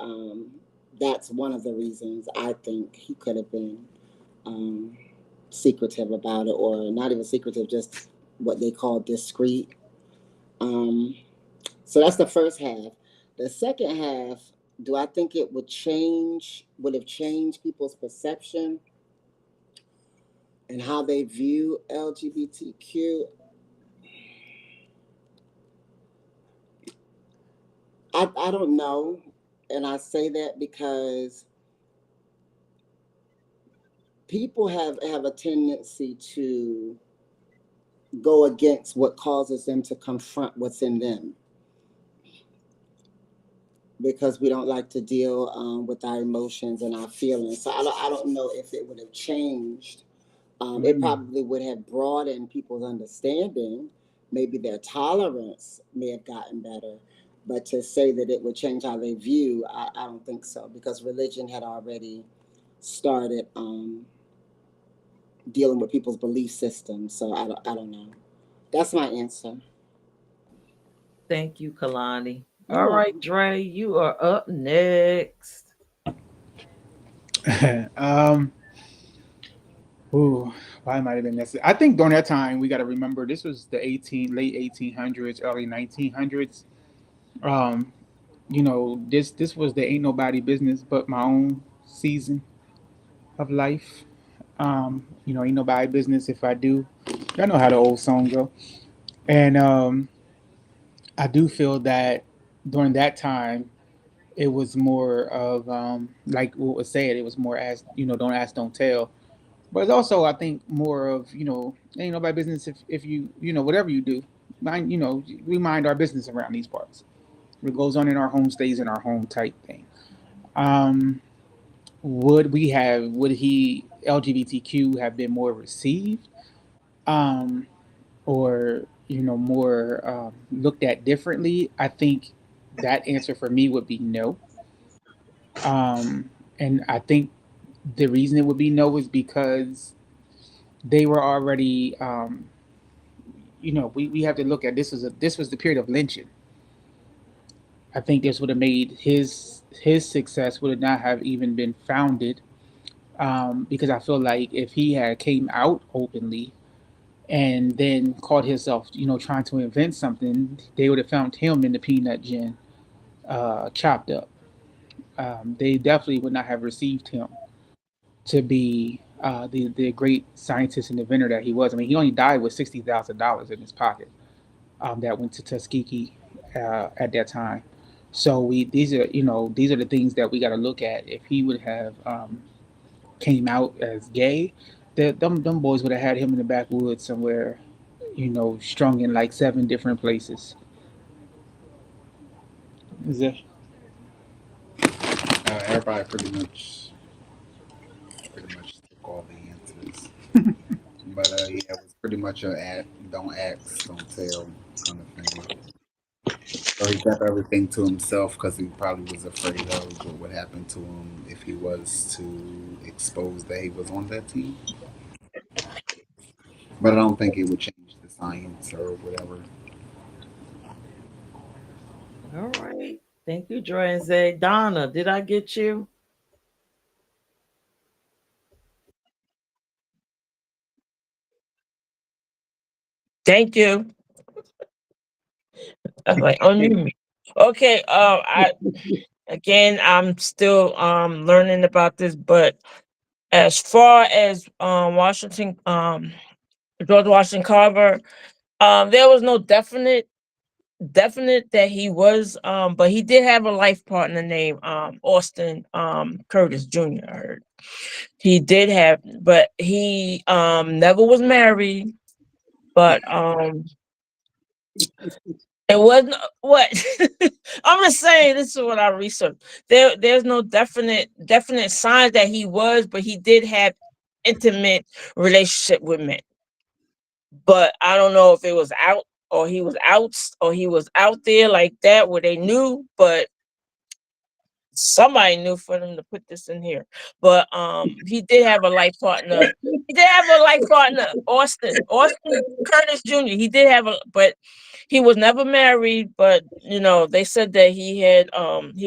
that's one of the reasons I think he could have been um, secretive about it, or not even secretive, just what they call discreet. Um, so that's the first half. The second half, do I think it would have changed people's perception and how they view LGBTQ? I don't know. And I say that because people have a tendency to go against what causes them to confront what's in them, because we don't like to deal with our emotions and our feelings. So I don't know if it would have changed. It probably would have broadened people's understanding. Maybe their tolerance may have gotten better. But to say that it would change how they view, I don't think so, because religion had already started dealing with people's belief systems. So I don't know. That's my answer. Thank you, Kalani. You're All right, welcome. Dre, you are up next. um, ooh, why might have been necessary? I think during that time we got to remember this was the late 1800s, early 1900s. Um, this was the ain't nobody business but my own season of life. Ain't nobody business if I do. Y'all know how the old song go. And I do feel that during that time, it was more of like what was said. It was more as don't ask, don't tell. But it's also, I think, more of ain't nobody business if you whatever you do, mind we mind our business around these parts. What goes on in our home stays in our home type thing. Um, would he LGBTQ have been more received, um, or more looked at differently? I think that answer for me would be no. And I think the reason it would be no is because they were already, we have to look at this was the period of lynching. I think this would have made his success would not have even been founded, because I feel like if he had came out openly and then called himself, trying to invent something, they would have found him in the peanut gin, chopped up. They definitely would not have received him to be the great scientist and inventor that he was. I mean, he only died with $60,000 in his pocket, that went to Tuskegee at that time. So these are the things that we got to look at. If he would have came out as gay, them boys would have had him in the backwoods somewhere, strung in like 7 different places. Is it? Everybody pretty much took all the answers. But yeah, it was pretty much don't ask, don't tell kind of thing. So he kept everything to himself because he probably was afraid of what would happen to him if he was to expose that he was on that team. But I don't think it would change the science or whatever. All right. Thank you, Joy and Zay. Donna, did I get you? Thank you. I'm like, unmute me. Okay. I'm still learning about this, but as far as Washington, George Washington Carver, there was no definite that he was, but he did have a life partner named Austin Curtis Jr. I heard he did have, but he never was married. But it wasn't what I'm just saying. This is what I researched. There's no definite signs that he was, but he did have intimate relationship with men. But I don't know if it was out or he was out there like that where they knew, but somebody knew for them to put this in here. But he did have a life partner. He did have a life partner, Austin Curtis Jr. He did have but he was never married. But they said that he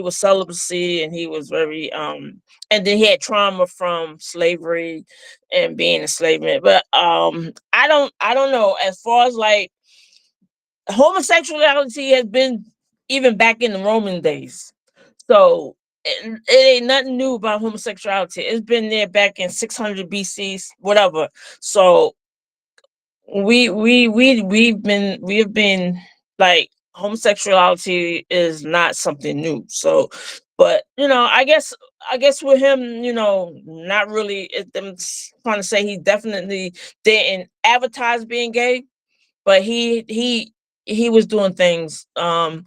was celibacy and he was very and then he had trauma from slavery and being enslavement. But I don't know, as far as like homosexuality has been even back in the Roman days. So it ain't nothing new about homosexuality. It's been there back in 600 BC, whatever. So we have been like, homosexuality is not something new. So, but I guess with him, not really. I'm trying to say he definitely didn't advertise being gay, but he was doing things, and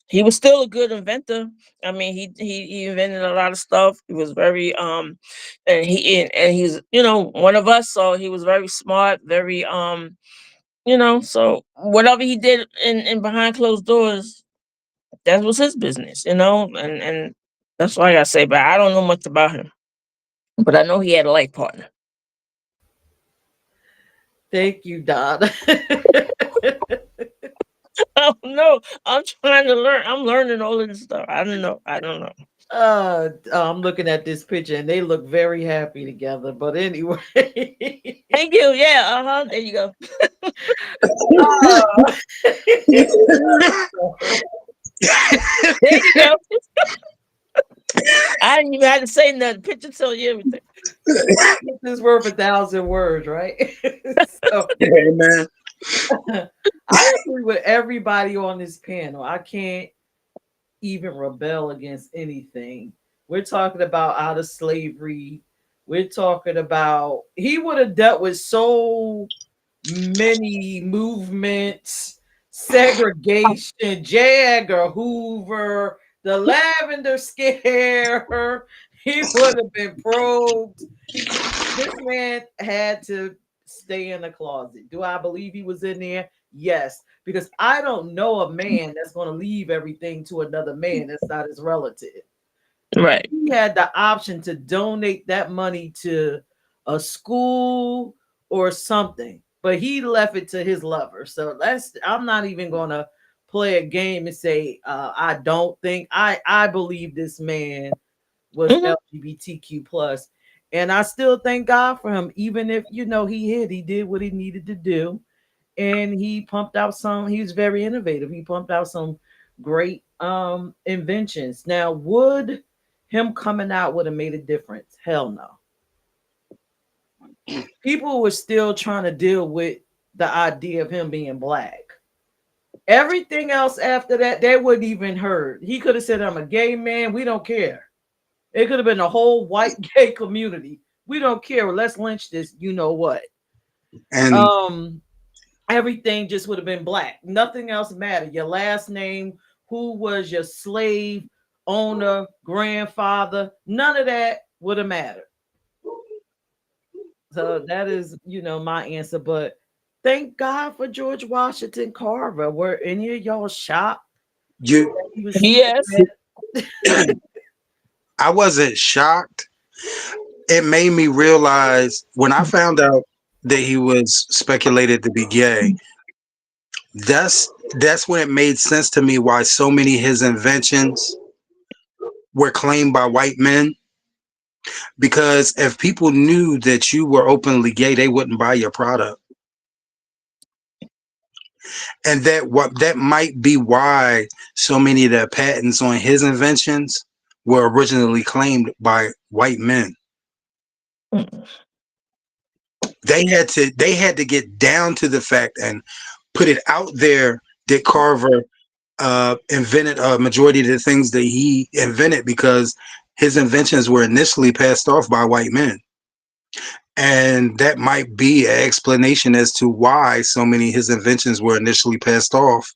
he was still a good inventor. I mean, he invented a lot of stuff. He was very and he's one of us, so he was very smart, very so whatever he did in behind closed doors, that was his business, and that's all I gotta say. But I don't know much about him, but I know he had a life partner. Thank you, Donna. Oh no, I'm trying to learn. I'm learning all of this stuff. I don't know. I'm looking at this picture and they look very happy together. But anyway, Thank you. Yeah. There you go. uh, There you go. I didn't even have to say nothing. Picture tell you everything. This is worth 1,000 words, right? So Amen. I agree with everybody on this panel. I can't even rebel against anything. We're talking about out of slavery. We're talking about he would have dealt with so many movements, segregation, J. Edgar Hoover, the lavender scare. He would have been probed. This man had to stay in the closet. Do I believe he was in there? Yes, because I don't know a man that's going to leave everything to another man that's not his relative. Right. He had the option to donate that money to a school or something, but he left it to his lover. So I'm not even going to play a game and say I don't think I believe this man was LGBTQ plus. And I still thank God for him, even if he did what he needed to do. And he pumped out he was very innovative. He pumped out some great inventions. Now, would him coming out would have made a difference? Hell no. People were still trying to deal with the idea of him being black. Everything else after that, they wouldn't even heard. He could have said, I'm a gay man. We don't care. It could have been a whole white gay community. We don't care. Let's lynch this. You know what? And Everything just would have been black. Nothing else mattered. Your last name, who was your slave owner, grandfather, none of that would have mattered. So that is, my answer. But thank God for George Washington Carver. Were any of y'all shocked? you, Yes. I wasn't shocked. It made me realize when I found out that he was speculated to be gay. That's when it made sense to me why so many of his inventions were claimed by white men. Because if people knew that you were openly gay, they wouldn't buy your product. And that might be why so many of the patents on his inventions were originally claimed by white men. They had to get down to the fact and put it out there that Carver invented a majority of the things that he invented because his inventions were initially passed off by white men. And that might be an explanation as to why so many of his inventions were initially passed off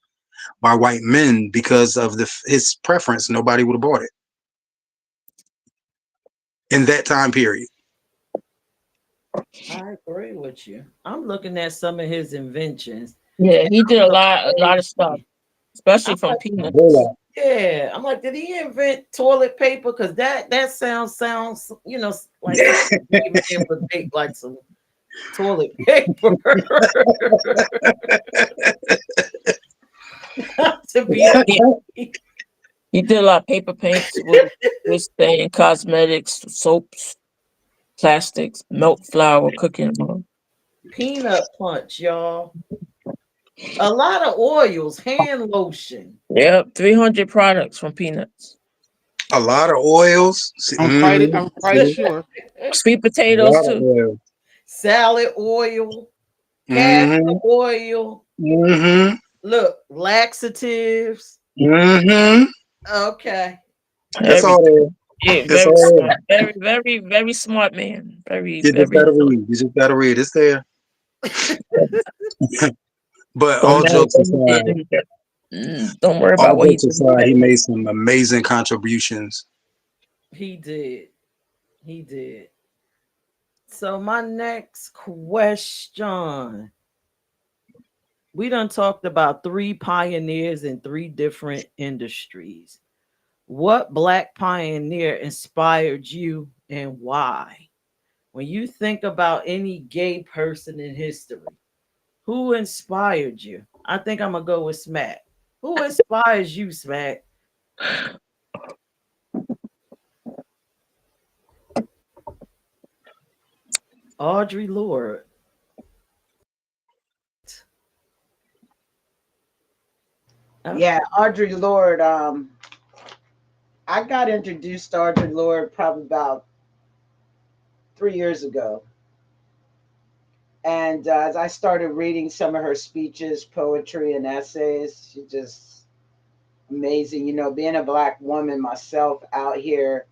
by white men because of his preference. Nobody would have bought it in that time period. I agree with you. I'm looking at some of his inventions. Yeah, he did a lot of stuff, especially I'm from like, peanuts. yeah. I'm like, did he invent toilet paper? Because that sounds, like something man would make like some toilet paper. To be He did a lot of paper paints with stain, cosmetics, soaps, plastics, milk, flour, cooking oil. peanut punch, y'all. A lot of oils, hand lotion. Yep, 300 products from peanuts. A lot of oils. I'm quite sure. Sweet A potatoes lot of too. oils. Salad oil, castor Mm-hmm. oil. Mm-hmm. Look, laxatives. Mm-hmm. Okay. It's all Everything. there. Yeah, It's very all smart. Very, very, very smart man. Very, there. You just very gotta intelligent. read. You just gotta read. It's there. But Don't matter what he did. Don't worry about all what he jokes did. aside, he made some amazing contributions. He did. He did. So my next question. We done talked about 3 pioneers in 3 different industries. What black pioneer inspired you and why? When you think about any gay person in history, who inspired you? I think I'm gonna go with Smack. Who inspires you, Smack? Audrey Lorde. Yeah, Audrey Lorde. I got introduced to Audre Lorde probably about 3 years ago. And as I started reading some of her speeches, poetry, and essays, she just amazing. You know, being a Black woman myself out here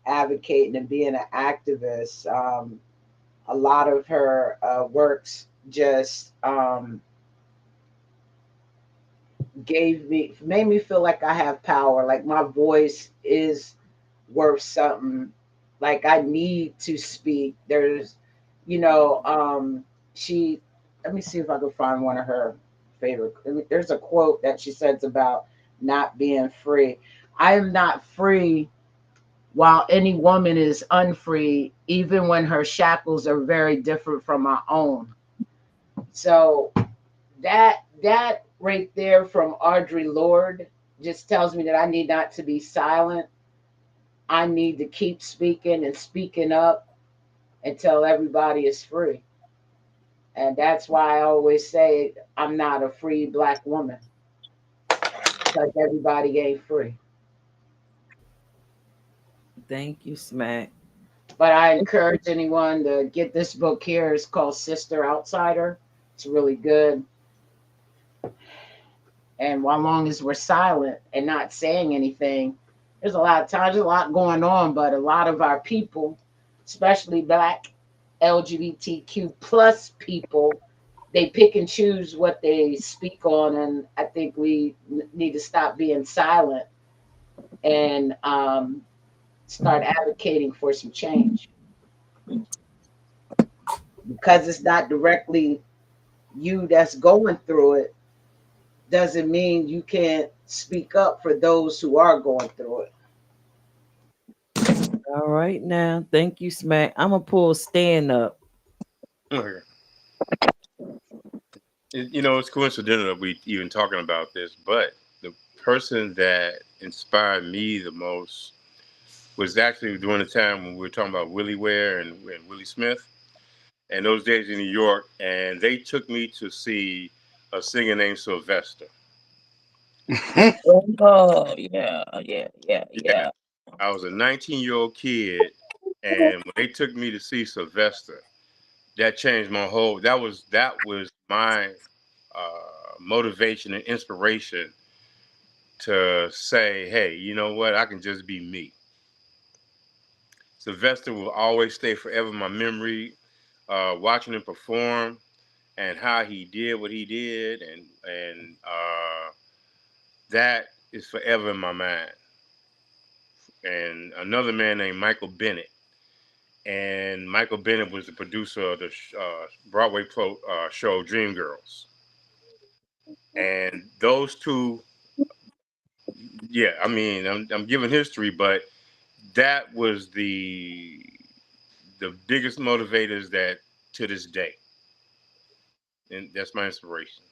advocating and being an activist, a lot of her works just made me feel like I have power, like my voice is worth something, like I need to speak. There's, you know, she, let me see if I can find one of her favorite. There's a quote that she says about not being free. I am not free while any woman is unfree, even when her shackles are very different from my own. So that right there from Audre Lorde just tells me that I need not to be silent. I need to keep speaking and speaking up until everybody is free. And that's why I always say I'm not a free Black woman because everybody ain't free. Thank you, Smack. But I encourage anyone to get this book here. It's called Sister Outsider. It's really good. And while long as we're silent and not saying anything, there's a lot of times, there's a lot going on, but a lot of our people, especially Black LGBTQ plus people, they pick and choose what they speak on. And I think we need to stop being silent and start advocating for some change, because it's not directly you that's going through it doesn't mean you can't speak up for those who are going through it. All right now. Thank you, Smack. I'm gonna pull Stan up. Okay. You know, it's coincidental that we even talking about this, but the person that inspired me the most was actually during the time when we were talking about Willie Ware and Willie Smith and those days in New York, and they took me to see a singer named Sylvester. Oh yeah, yeah, yeah, Yeah, yeah. I was a 19-year-old kid, and when they took me to see Sylvester, that changed my whole. That was my motivation and inspiration to say, hey, you know what? I can just be me. Sylvester will always stay forever in my memory. Watching him perform and how he did what he did, and that is forever in my mind. And another man named Michael Bennett, and Michael Bennett was the producer of the Broadway show Dreamgirls. And those two, yeah, I mean, I'm giving history, but that was the biggest motivators that to this day, and that's my inspiration.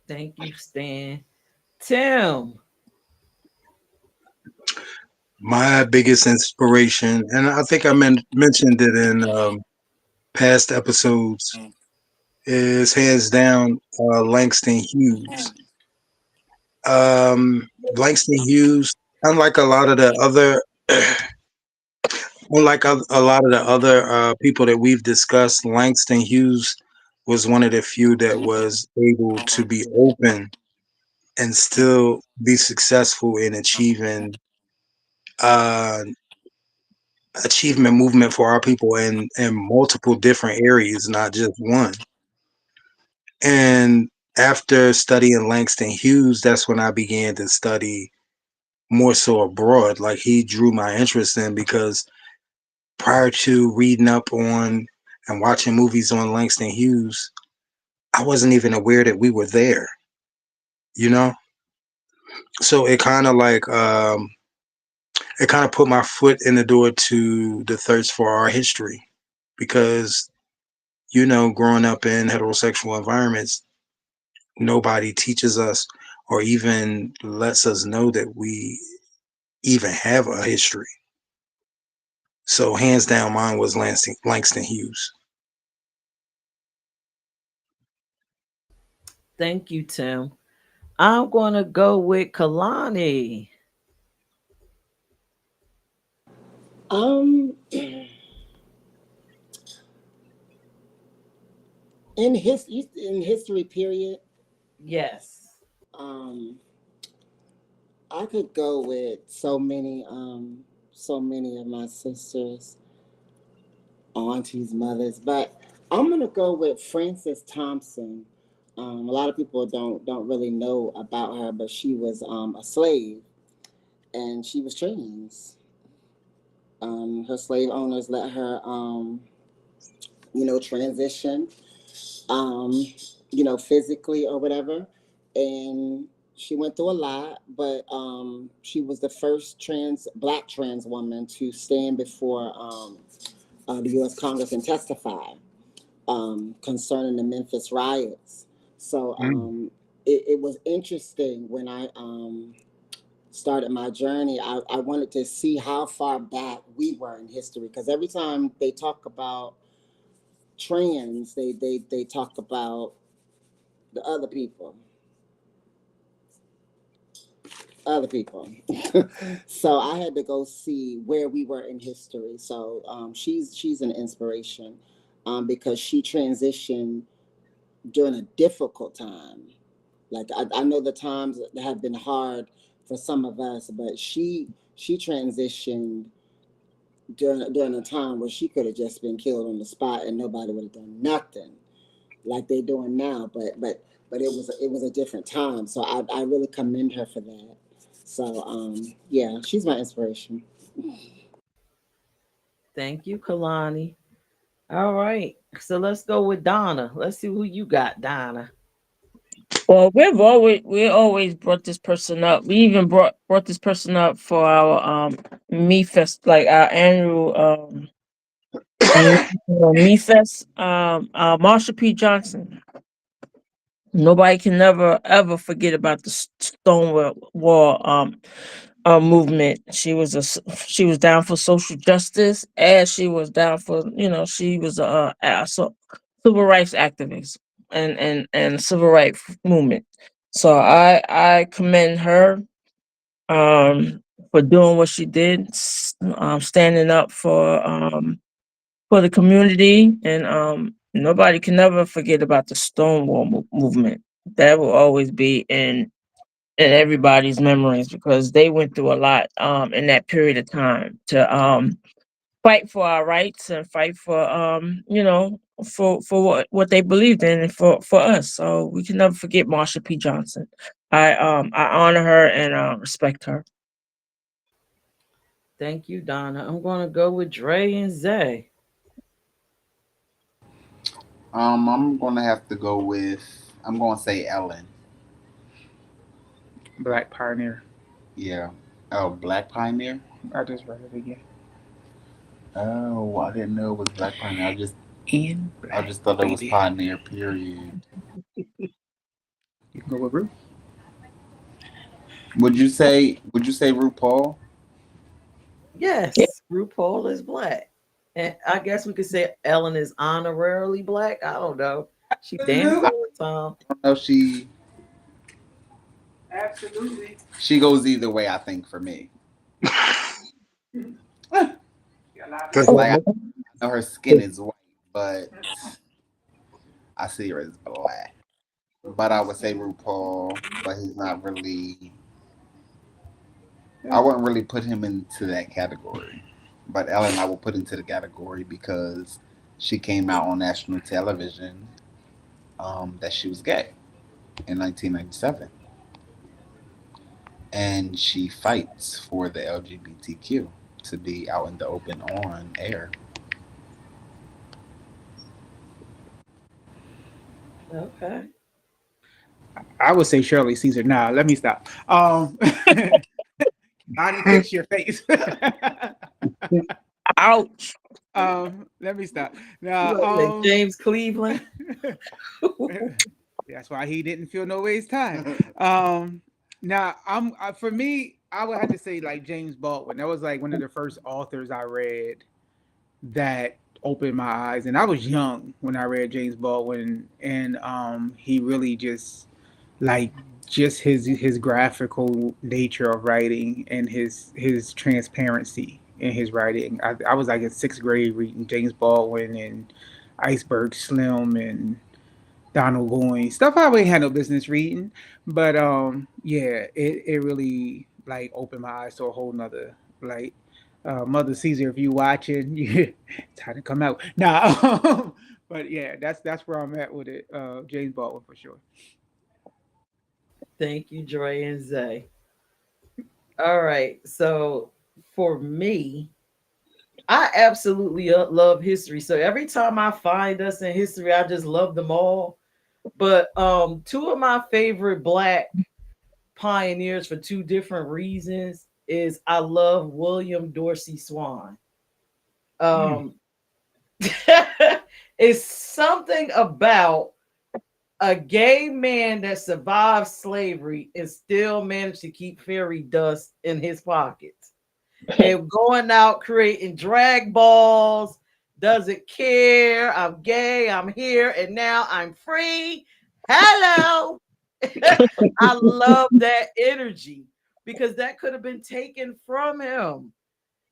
Thank you, Stan. Tim. My biggest inspiration, and I think I mentioned it in past episodes, is hands down Langston Hughes. Langston Hughes, unlike a lot of the other, unlike a lot of the other people that we've discussed, Langston Hughes was one of the few that was able to be open and still be successful in uh, achievement movement for our people in multiple different areas, not just one. And after studying Langston Hughes, that's when I began to study more so abroad. Like he drew my interest in because prior to reading up on and watching movies on Langston Hughes, I wasn't even aware that we were there, you know? So it kind of put my foot in the door to the thirst for our history because growing up in heterosexual environments, nobody teaches us or even lets us know that we even have a history. So hands down, mine was Langston Hughes. Thank you, Tim. I'm gonna go with Kalani. In history period, Yes. um, I could go with so many of my sisters, aunties, mothers, but I'm gonna go with Frances Thompson. A lot of people don't really know about her, but she was a slave and she was trans. Her slave owners let her, transition, um, physically or whatever, and she went through a lot. But she was the first black trans woman to stand before the U.S. Congress and testify concerning the Memphis riots. So it was interesting when I started my journey. I wanted to see how far back we were in history, because every time they talk about trans, they talk about the other people. So I had to go see where we were in history. So she's an inspiration, because she transitioned during a difficult time. Like I know the times have been hard for some of us, but she transitioned during a time where she could have just been killed on the spot and nobody would have done nothing like they're doing now. But it was a different time. So I really commend her for that. So yeah, she's my inspiration. Thank you, Kalani. All right. So let's go with Donna. Let's see who you got, Donna. Well, we always brought this person up. We even brought this person up for our Me Fest, like our annual Me Fest. Marsha P. Johnson. Nobody can never ever forget about the Stonewall movement. She was down for social justice, as she was down for, she was civil rights activist and civil rights movement. So I commend her for doing what she did, standing up for the community, and nobody can never forget about the Stonewall movement. That will always be in everybody's memories, because they went through a lot in that period of time to fight for our rights and fight for for what they believed in, and for us. So we can never forget Marsha P. Johnson. I honor her and respect her. Thank you, Donna. I'm going to go with Dre and Zay. I'm gonna have to go with. I'm gonna say Ellen. Black Pioneer. Yeah. Oh, Black Pioneer. I just read it again. Oh, I didn't know it was Black Pioneer. In I black, just thought it was baby. Pioneer. Period. You can go with Ruth. Would you say RuPaul? Yeah. Yes, RuPaul is black. And I guess we could say Ellen is honorarily black. I don't know. She dances I all the time. don't know. Absolutely. She goes either way. I think for me, That's like I know her skin is white, but I see her as black. But I would say RuPaul, but he's not really. I wouldn't really put him into that category. But Ellen, I will put into the category because she came out on national television that she was gay in 1997, and she fights for the LGBTQ to be out in the open on air. Okay. I would say Shirley Caesar. Nah, let me stop. Bonnie, fix your face. Ouch. Let me stop. You Now, want to say James Cleveland? that's why he didn't feel no waste time. Now, for me, I would have to say like James Baldwin. That was like one of the first authors I read that opened my eyes, and I was young when I read James Baldwin, and he really like just his graphical nature of writing and his transparency in his writing. I was like in sixth grade reading James Baldwin and Iceberg Slim and Donald Goines, stuff I ain't had no business reading. But yeah, it really like opened my eyes to a whole nother like Mother Caesar, if you watching, you time to come out. Nah, but yeah, that's where I'm at with it. James Baldwin for sure. Thank you, Dre and Zay. All right. So for me, I absolutely love history. So every time I find us in history, I just love them all. But two of my favorite black pioneers for two different reasons is I love William Dorsey Swan. Hmm. Um it's something about a gay man that survived slavery and still managed to keep fairy dust in his pockets and going out creating drag balls, doesn't care. I'm gay, I'm here, and now I'm free. Hello. I love that energy because that could have been taken from him.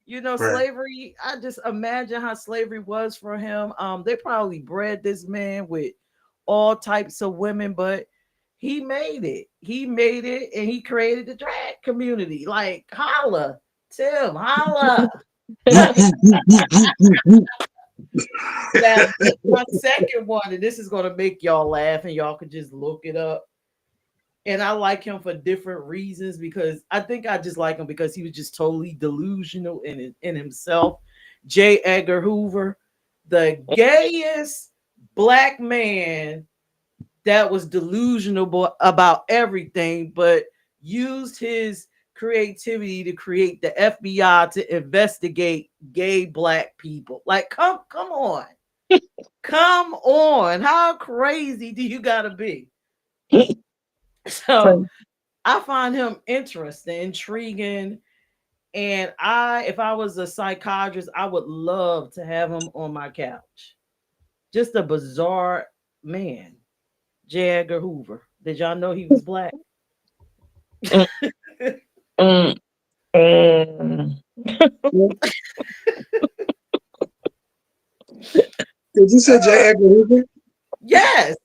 You know, Right. slavery, I just imagine how slavery was for him. They probably bred this man with all types of women, but he made it. He made it and he created the drag community. Like, holla, Tim, holla. Now, my second one, and this is going to make y'all laugh, and y'all could just look it up. And I like him for different reasons because I think I just like him because he was just totally delusional in himself. J. Edgar Hoover, the gayest black man that was delusional about everything, but used his creativity to create the FBI to investigate gay black people. Like, come on. Come on. How crazy do you gotta be? So I find him interesting, intriguing, and if I was a psychiatrist, I would love to have him on my couch. Just a bizarre man, J. Edgar Hoover. Did y'all know he was black? Mm, mm. Did you say J. Edgar Hoover? Yes,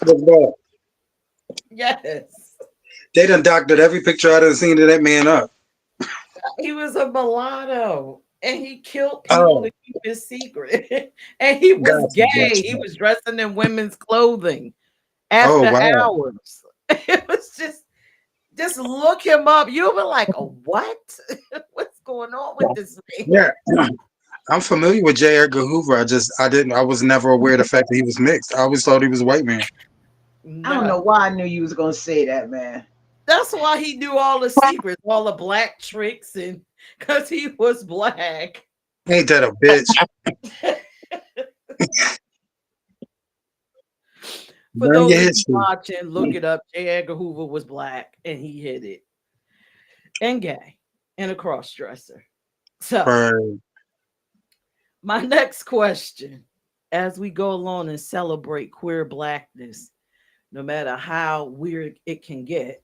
Was that? yes. They done doctored every picture I done seen of that man up. He was a mulatto, and he killed people Oh, to keep his secret. And he was got you, got gay. He you. was dressing in women's clothing Oh, after wow. hours. It was just look him up. You'll be like, oh, what? What's going on with this man? Yeah. I'm familiar with J. Edgar Hoover. I was never aware of the fact that he was mixed. I always thought he was a white man. I don't know No. why I knew you was gonna say that, man. That's why he knew all the secrets, all the black tricks, and because he was black. Ain't that a bitch? For Learn your those of you history. watching, look it up. J. Edgar Hoover was black and he hit it. And gay and a cross dresser. So, Right. my next question as we go along and celebrate queer blackness, no matter how weird it can get.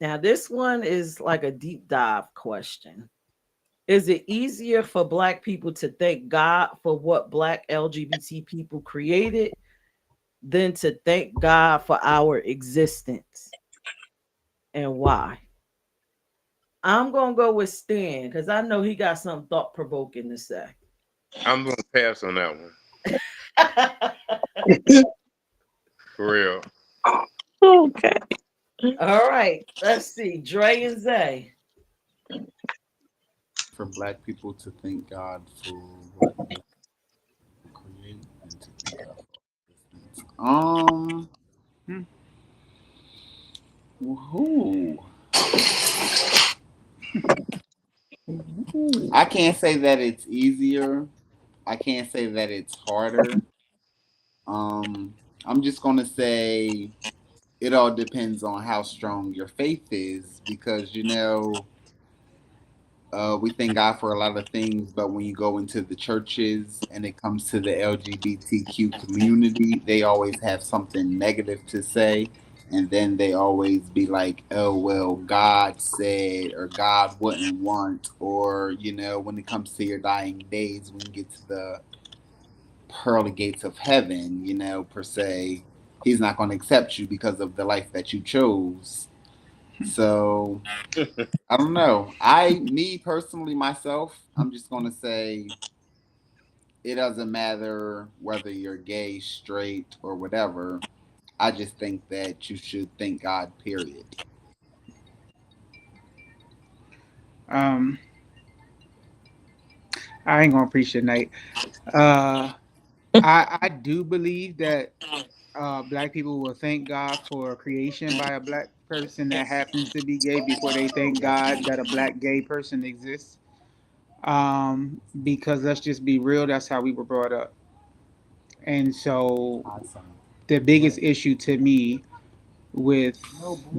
Now, this one is like a deep dive question. Is it easier for black people to thank God for what black LGBT people created than to thank God for our existence? And why? I'm gonna go with Stan because I know he got something thought provoking to say. I'm gonna pass on that one for real. Okay. All right, let's see. Dre and Zay. For black people to thank God for what they create and to thank God for existence. Hmm. Who? I can't say that it's easier. I can't say that it's harder. I'm just gonna say it all depends on how strong your faith is because we thank God for a lot of things, but when you go into the churches and it comes to the LGBTQ community, they always have something negative to say. And then they always be like, oh, well, God said, or God wouldn't want, or, when it comes to your dying days, when you get to the pearly gates of heaven, per se, he's not going to accept you because of the life that you chose. So I don't know. Me personally, myself, I'm just going to say it doesn't matter whether you're gay, straight, or whatever. I just think that you should thank God, period. Um, I ain't gonna preach tonight. Uh, I do believe that black people will thank God for creation by a black person that happens to be gay before they thank God that a black gay person exists. Because let's just be real, that's how we were brought up. And so Awesome. the biggest issue to me with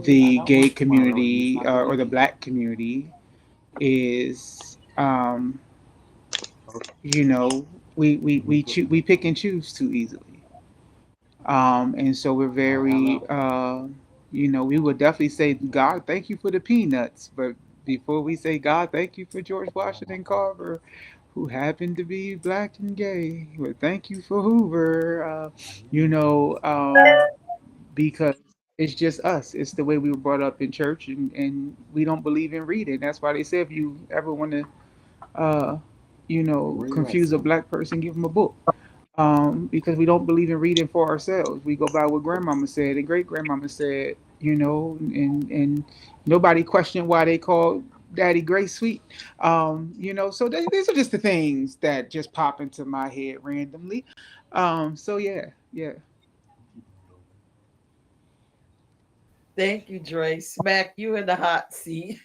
the gay community or the black community is, we pick and choose too easily. And so we're very, we would definitely say, God, thank you for the peanuts. But before we say, God, thank you for George Washington Carver, who happened to be black and gay, but thank you for Hoover, because it's just us. It's the way we were brought up in church, and we don't believe in reading. That's why they say if you ever want to, confuse a black person, give them a book. Because we don't believe in reading for ourselves. We go by what grandmama said and great grandmama said, and nobody questioned why they called Daddy Gray Sweet. So these are just the things that just pop into my head randomly. So yeah. Thank you, Dre. Smack you in the hot seat.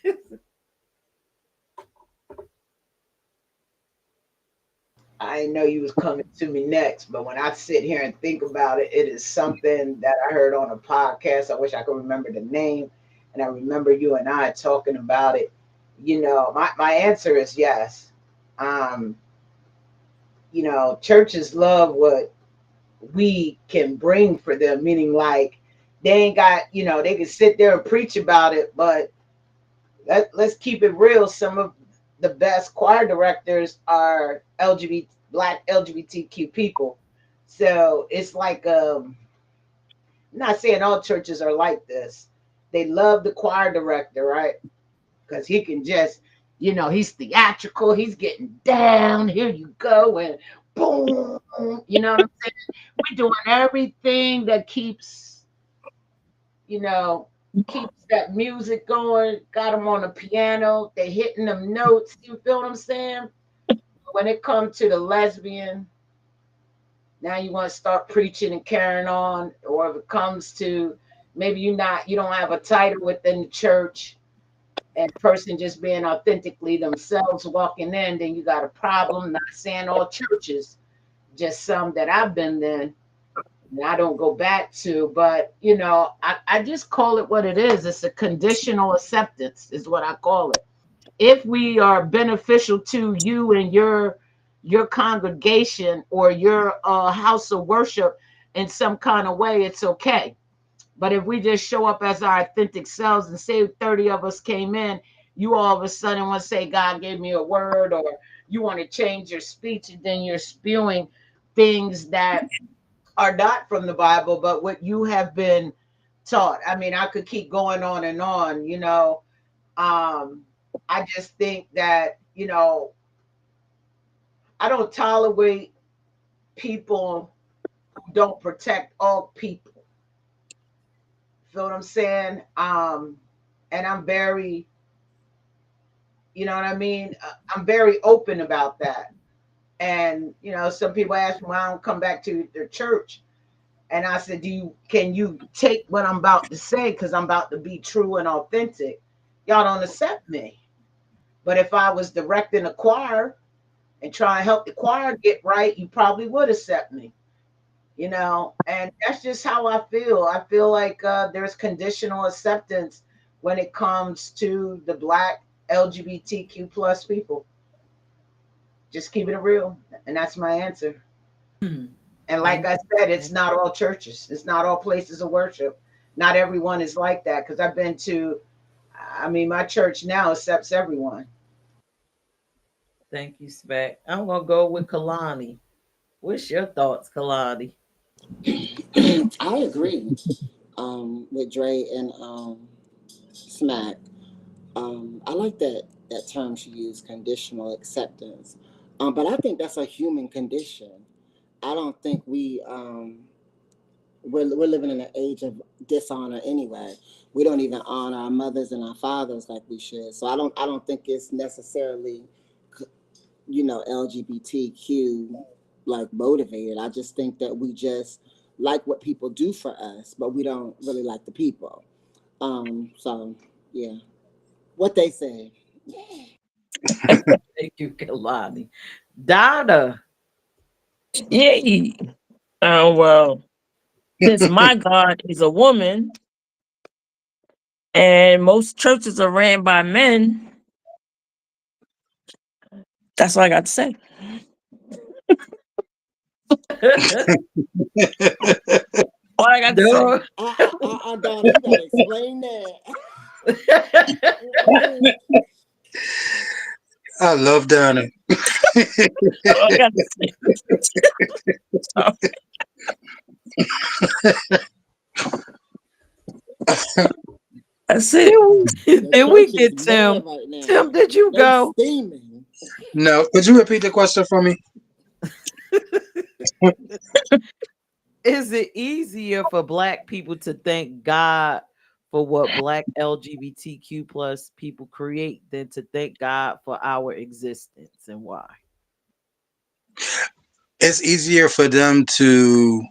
I didn't know you was coming to me next, but when I sit here and think about it, it is something that I heard on a podcast. I wish I could remember the name, and I remember you and I talking about it. My answer is yes. Um, churches love what we can bring for them, meaning like they ain't got, they can sit there and preach about it, but let's keep it real. Some of the best choir directors are black LGBTQ people. So it's like I'm not saying all churches are like this. They love the choir director, right? Because he can just, he's theatrical, he's getting down, here you go, and boom, you know what I'm saying? We're doing everything that you know, keeps that music going, got them on the piano, they hitting them notes, you feel what I'm saying? When it comes to the lesbian, now you want to start preaching and carrying on, or if it comes to maybe you don't have a title within the church, and person just being authentically themselves walking in, then you got a problem. Not saying all churches, just some that I've been in and I don't go back to, but I just call it what it is. It's a conditional acceptance is what I call it. If we are beneficial to you and your congregation or your house of worship in some kind of way, it's okay. But if we just show up as our authentic selves and say 30 of us came in, you all of a sudden want to say, God gave me a word, or you want to change your speech, and then you're spewing things that are not from the Bible, but what you have been taught. I mean, I could keep going on and on. I just think that, I don't tolerate people who don't protect all people. Feel what I'm saying? And I'm very, you know what I mean? I'm very open about that. And, some people ask me why I don't come back to the church. And I said, can you take what I'm about to say? Because I'm about to be true and authentic. Y'all don't accept me. But if I was directing a choir and trying to help the choir get right, you probably would accept me. And that's just how I feel. I feel like there's conditional acceptance when it comes to the black LGBTQ plus people. Just keeping it real. And that's my answer. And like I said, it's not all churches. It's not all places of worship. Not everyone is like that because I've been to, I mean, my church now accepts everyone. Thank you, Spec. I'm gonna go with Kalani. What's your thoughts, Kalani? I agree with Dre and Smack. I like that term she used, conditional acceptance. But I think that's a human condition. I don't think we're living in an age of dishonor anyway. We don't even honor our mothers and our fathers like we should. So I don't think it's necessarily LGBTQ like motivated. I just think that we just like what people do for us, but we don't really like the people. So yeah, what they say. Thank you, Kalani. Donna. Yay. Well, since my God is a woman and most churches are ran by men, that's all I got to say. All I got to say. No. Donna, you gotta explain that. I love Donna. All I got to say. That's it. Did we get Tim? Right, Tim, did you go? Steaming. No, could you repeat the question for me? Is it easier for Black people to thank God for what Black LGBTQ plus people create than to thank God for our existence, and why? It's easier for them to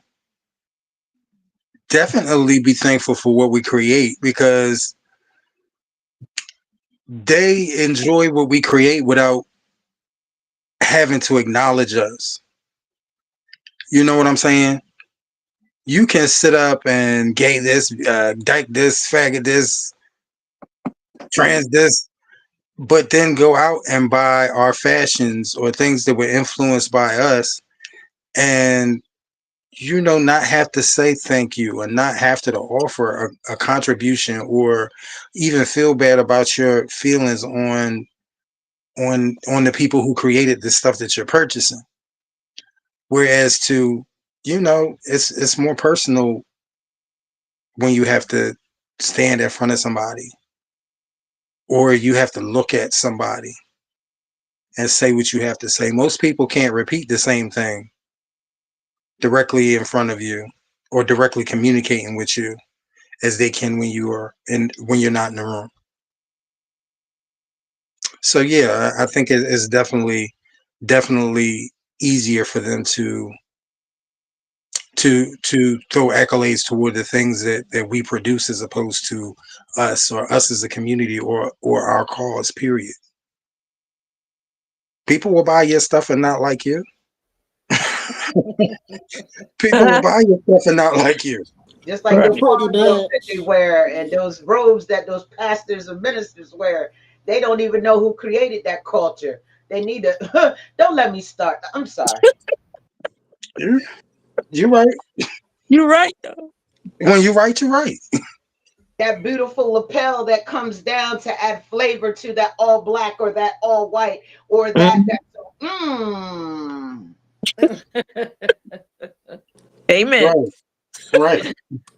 definitely be thankful for what we create because they enjoy what we create without having to acknowledge us. You know what I'm saying? You can sit up and gay this, dyke this, faggot this, trans this, but then go out and buy our fashions or things that were influenced by us and not have to say thank you and not have to offer a contribution or even feel bad about your feelings on the people who created the stuff that you're purchasing. Whereas it's more personal when you have to stand in front of somebody or you have to look at somebody and say what you have to say. Most people can't repeat the same thing directly in front of you or directly communicating with you as they can when you're not in the room. So yeah, I think it's definitely easier for them to throw accolades toward the things that we produce as opposed to us or us as a community or our cause, period. People will buy your stuff and not like you. People will buy your stuff and not like you. Just like those clothes that they wear and those robes that those pastors and ministers wear. They don't even know who created that culture. They need to don't let me start. I'm sorry. You're right. You're right though. When you're right, you're right. That beautiful lapel that comes down to add flavor to that all black or that all white or that Amen. Right.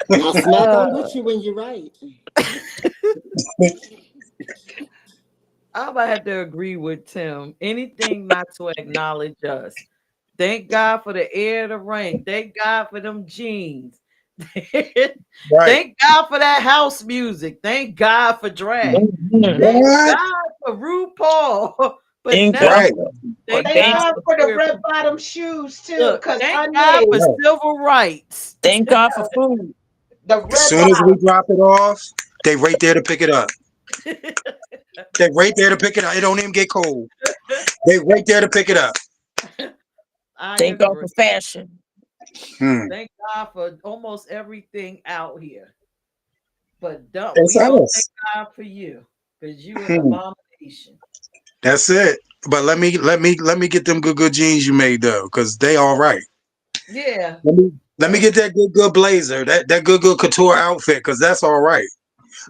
Now, Smack, I'm with you when you're right. I might have to agree with Tim. Anything not to acknowledge us. Thank God for the air, the rain. Thank God for them jeans. Thank God for that house music. Thank God for drag. Thank God for RuPaul. But thank God for the red bottom shoes too. Because thank God for civil rights. Thank God for food. As soon as we drop it off, they right there to pick it up. They right there to pick it up. It don't even get cold. They right there to pick it up. Thank God for fashion. Thank God for almost everything out here. But we don't thank God for you because you an abomination. That's it. But let me get them good jeans you made though, because they all right. Yeah. Let me get that good blazer, that good couture outfit, because that's all right.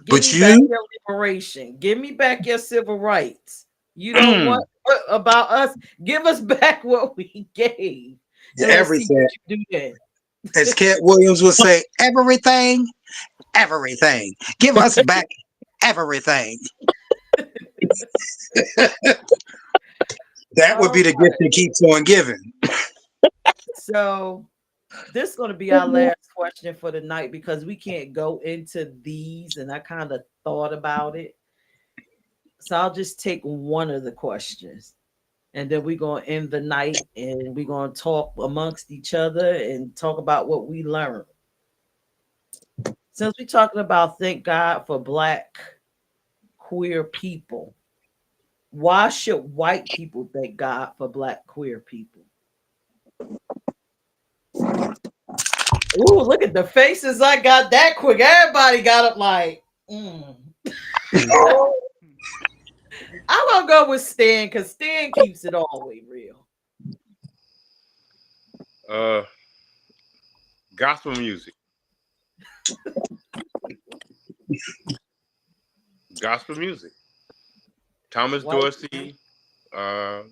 Give But me back you, your liberation. Give me back your civil rights. You don't mm, want what about us? Give us back what we gave. And let's see what everything. you do then. As Cat Williams would say, everything, everything. Give us back everything. That would be All the gift right. that keeps on giving. So this is going to be our last question for the night because we can't go into these, and I kind of thought about it. So I'll just take one of the questions, and then we're going to end the night, and we're going to talk amongst each other and talk about what we learned. Since we're talking about thank God for Black queer people, why should white people thank God for Black queer people? Ooh, look at the faces I got that quick. Everybody got up like, mm. I'm gonna go with Stan because Stan keeps it all the way real. Uh, Gospel music. Gospel music. Thomas White, Dorsey, uh,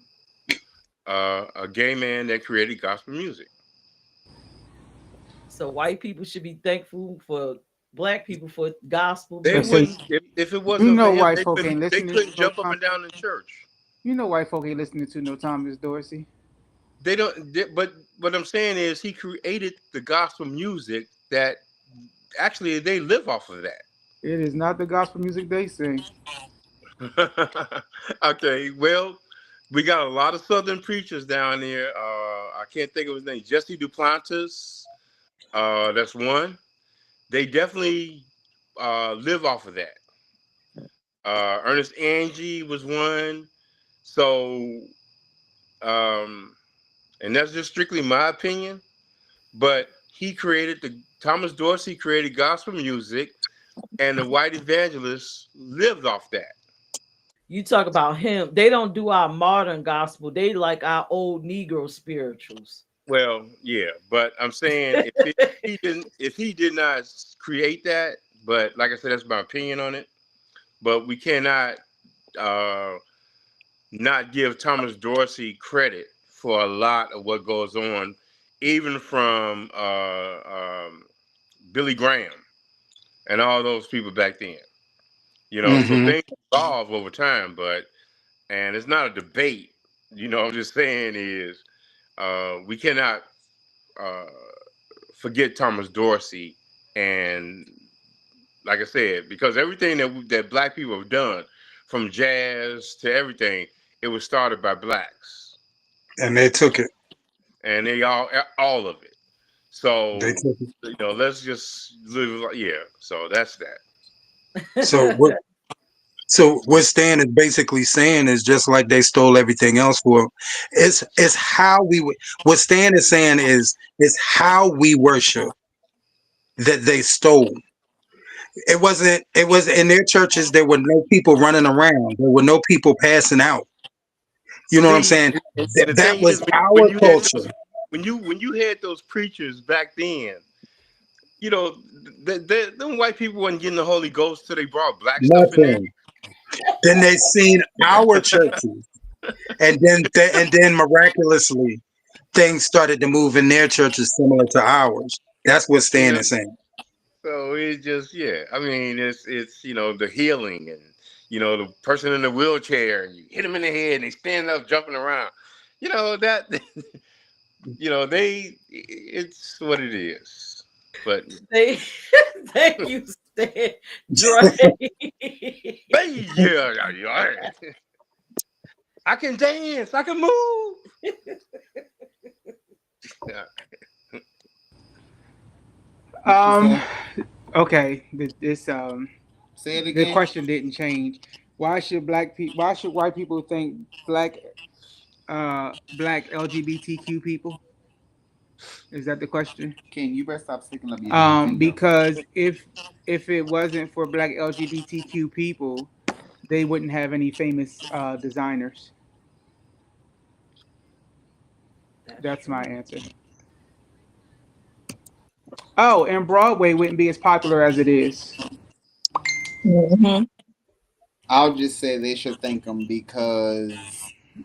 a gay man that created gospel music. so white people should be thankful for Black people for gospel They Let's say, music. wouldn't if it you wasn't for know, him. white They folk couldn't. ain't They listening to couldn't no jump up Tom. and down in church. You know, white folk ain't listening to no Thomas Dorsey. They don't. But what I'm saying is, he created the gospel music that actually they live off of It is not the gospel music they sing. that. Okay, well, we got a lot of Southern preachers down there. I can't think of his name. Jesse Duplantis. That's one. They definitely live off of that. Ernest Angie was one. So, um, and that's just strictly my opinion. But he created the Thomas Dorsey created gospel music, and the white evangelists lived off that. You talk about him. They don't do our modern gospel. They like our old Negro spirituals. Well, yeah, but I'm saying if he did not create that, but like I said, that's my opinion on it. But we cannot uh, not give Thomas Dorsey credit for a lot of what goes on, even from Billy Graham and all those people back then. So Hmm. things evolve over time, but and it's not a debate. I'm just saying is we cannot uh, forget Thomas Dorsey, and like I said, because everything that Black people have done, from jazz to everything, it was started by Blacks, And they took it. and they all of it. They So took it. let's just live. Yeah. So that's that. So what? So what Stan is basically saying is just like they stole everything else for. It's how we. What Stan is saying is how we worship that they stole. It wasn't. It was in their churches. There were no people running around. There were no people passing out. You know what I'm See, saying? and the That thing was is, when our you had culture. those, when you had those preachers back then, you know, them white people wasn't getting the Holy Ghost till they brought black stuff in there. Nothing. Then they seen our churches, and then miraculously things started to move in their churches similar to ours. That's what You Stan know, is saying. so it's just yeah. I mean, it's the healing and the person in the wheelchair and you hit them in the head and they stand up jumping around. That it's what it is. But They thank you, Stan. Dre. hey, yeah, I can dance, I can move. Yeah. Um. Okay. Say it The again. question didn't change. Why should black people? Why should white people think black LGBTQ people? Is that the question? King, you better stop sticking up your damn finger. Because if it wasn't for black LGBTQ people, they wouldn't have any famous designers. That's That's my true. answer. Oh, and Broadway wouldn't be as popular as it is. Mm-hmm. I'll just say they should thank them because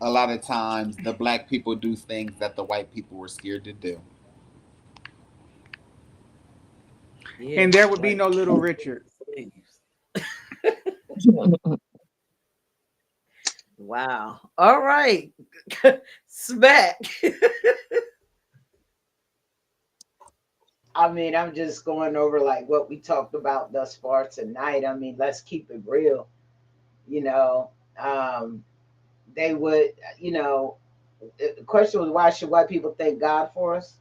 a lot of times the black people do things that the white people were scared to do. Yeah, And there would be like no Little Richard. slaves. Wow. All right. Smack. I mean, I'm just going over like what we talked about thus far tonight. I mean, let's keep it real. You know, um, they would, the question was, why should white people thank God for us?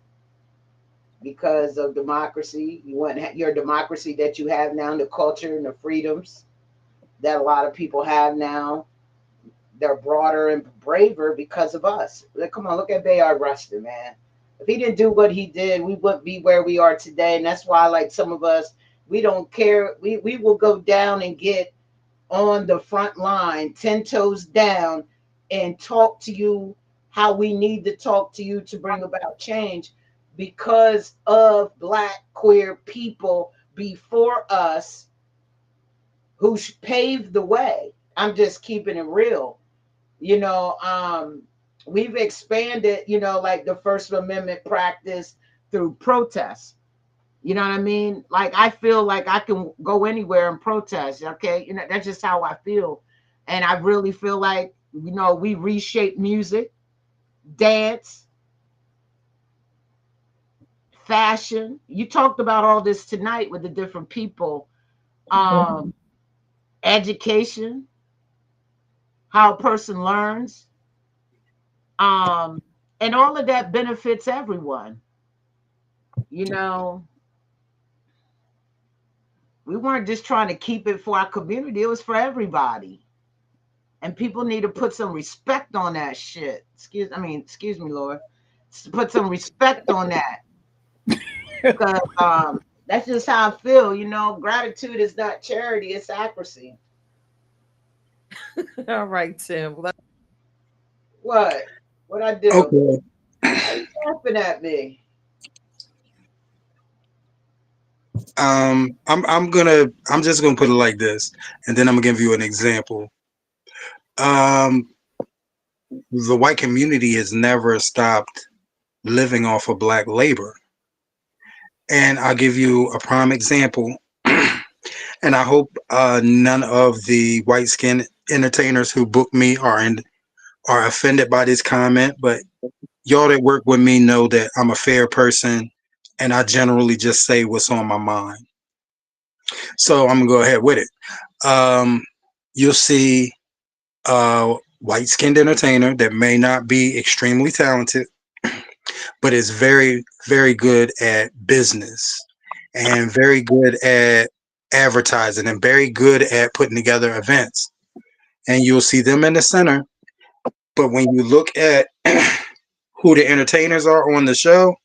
Because of democracy. You want your democracy that you have now, the culture and the freedoms that a lot of people have now. They're broader and braver because of us. Like, come on, look at Bayard Rustin, man. If he didn't do what he did, we wouldn't be where we are today. And that's why, like some of us, we don't care. We will go down and get on the front line, 10 toes down, and talk to you how we need to talk to you to bring about change because of Black queer people before us who paved the way. I'm just keeping it real. You know, we've expanded, like the First Amendment practice through protests. You know what I mean? Like, I feel like I can go anywhere and protest. Okay. That's just how I feel. And I really feel like, we reshape music, dance, fashion. You talked about all this tonight with the different people. Education, how a person learns. And all of that benefits everyone. You know, we weren't just trying to keep it for our community, it was for everybody. And people need to put some respect on that shit. Excuse me, Lord. Put some respect on that. Because that's just how I feel. Gratitude is not charity, it's accuracy. All right, Tim. What? What I do? Okay. Why you laughing at me? I'm just gonna put it like this, and then I'm gonna give you an example. Um, the white community has never stopped living off of black labor, and I'll give you a prime example. And I hope none of the white skin entertainers who book me are offended by this comment, but y'all that work with me know that I'm a fair person, and I generally just say what's on my mind. So I'm gonna go ahead with it. You'll see a white skinned entertainer that may not be extremely talented, but is very, very good at business and very good at advertising and very good at putting together events. And you'll see them in the center. But when you look at who the entertainers are on the show,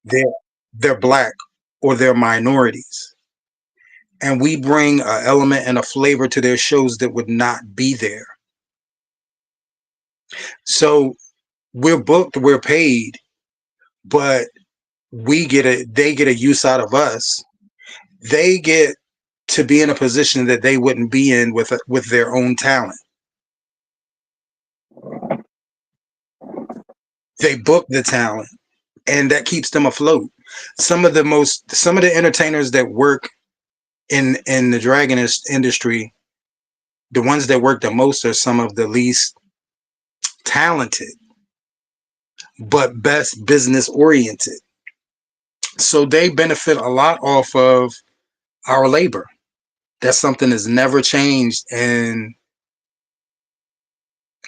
they're they're black or they're minorities. And we bring an element and a flavor to their shows that would not be there. So we're booked, we're paid, but they get a use out of us. They get to be in a position that they wouldn't be in with their own talent. They book the talent, and that keeps them afloat. Some of the entertainers that work in the industry, the ones that work the most are some of the least talented, but best business oriented. So they benefit a lot off of our labor. That's something that's never changed. And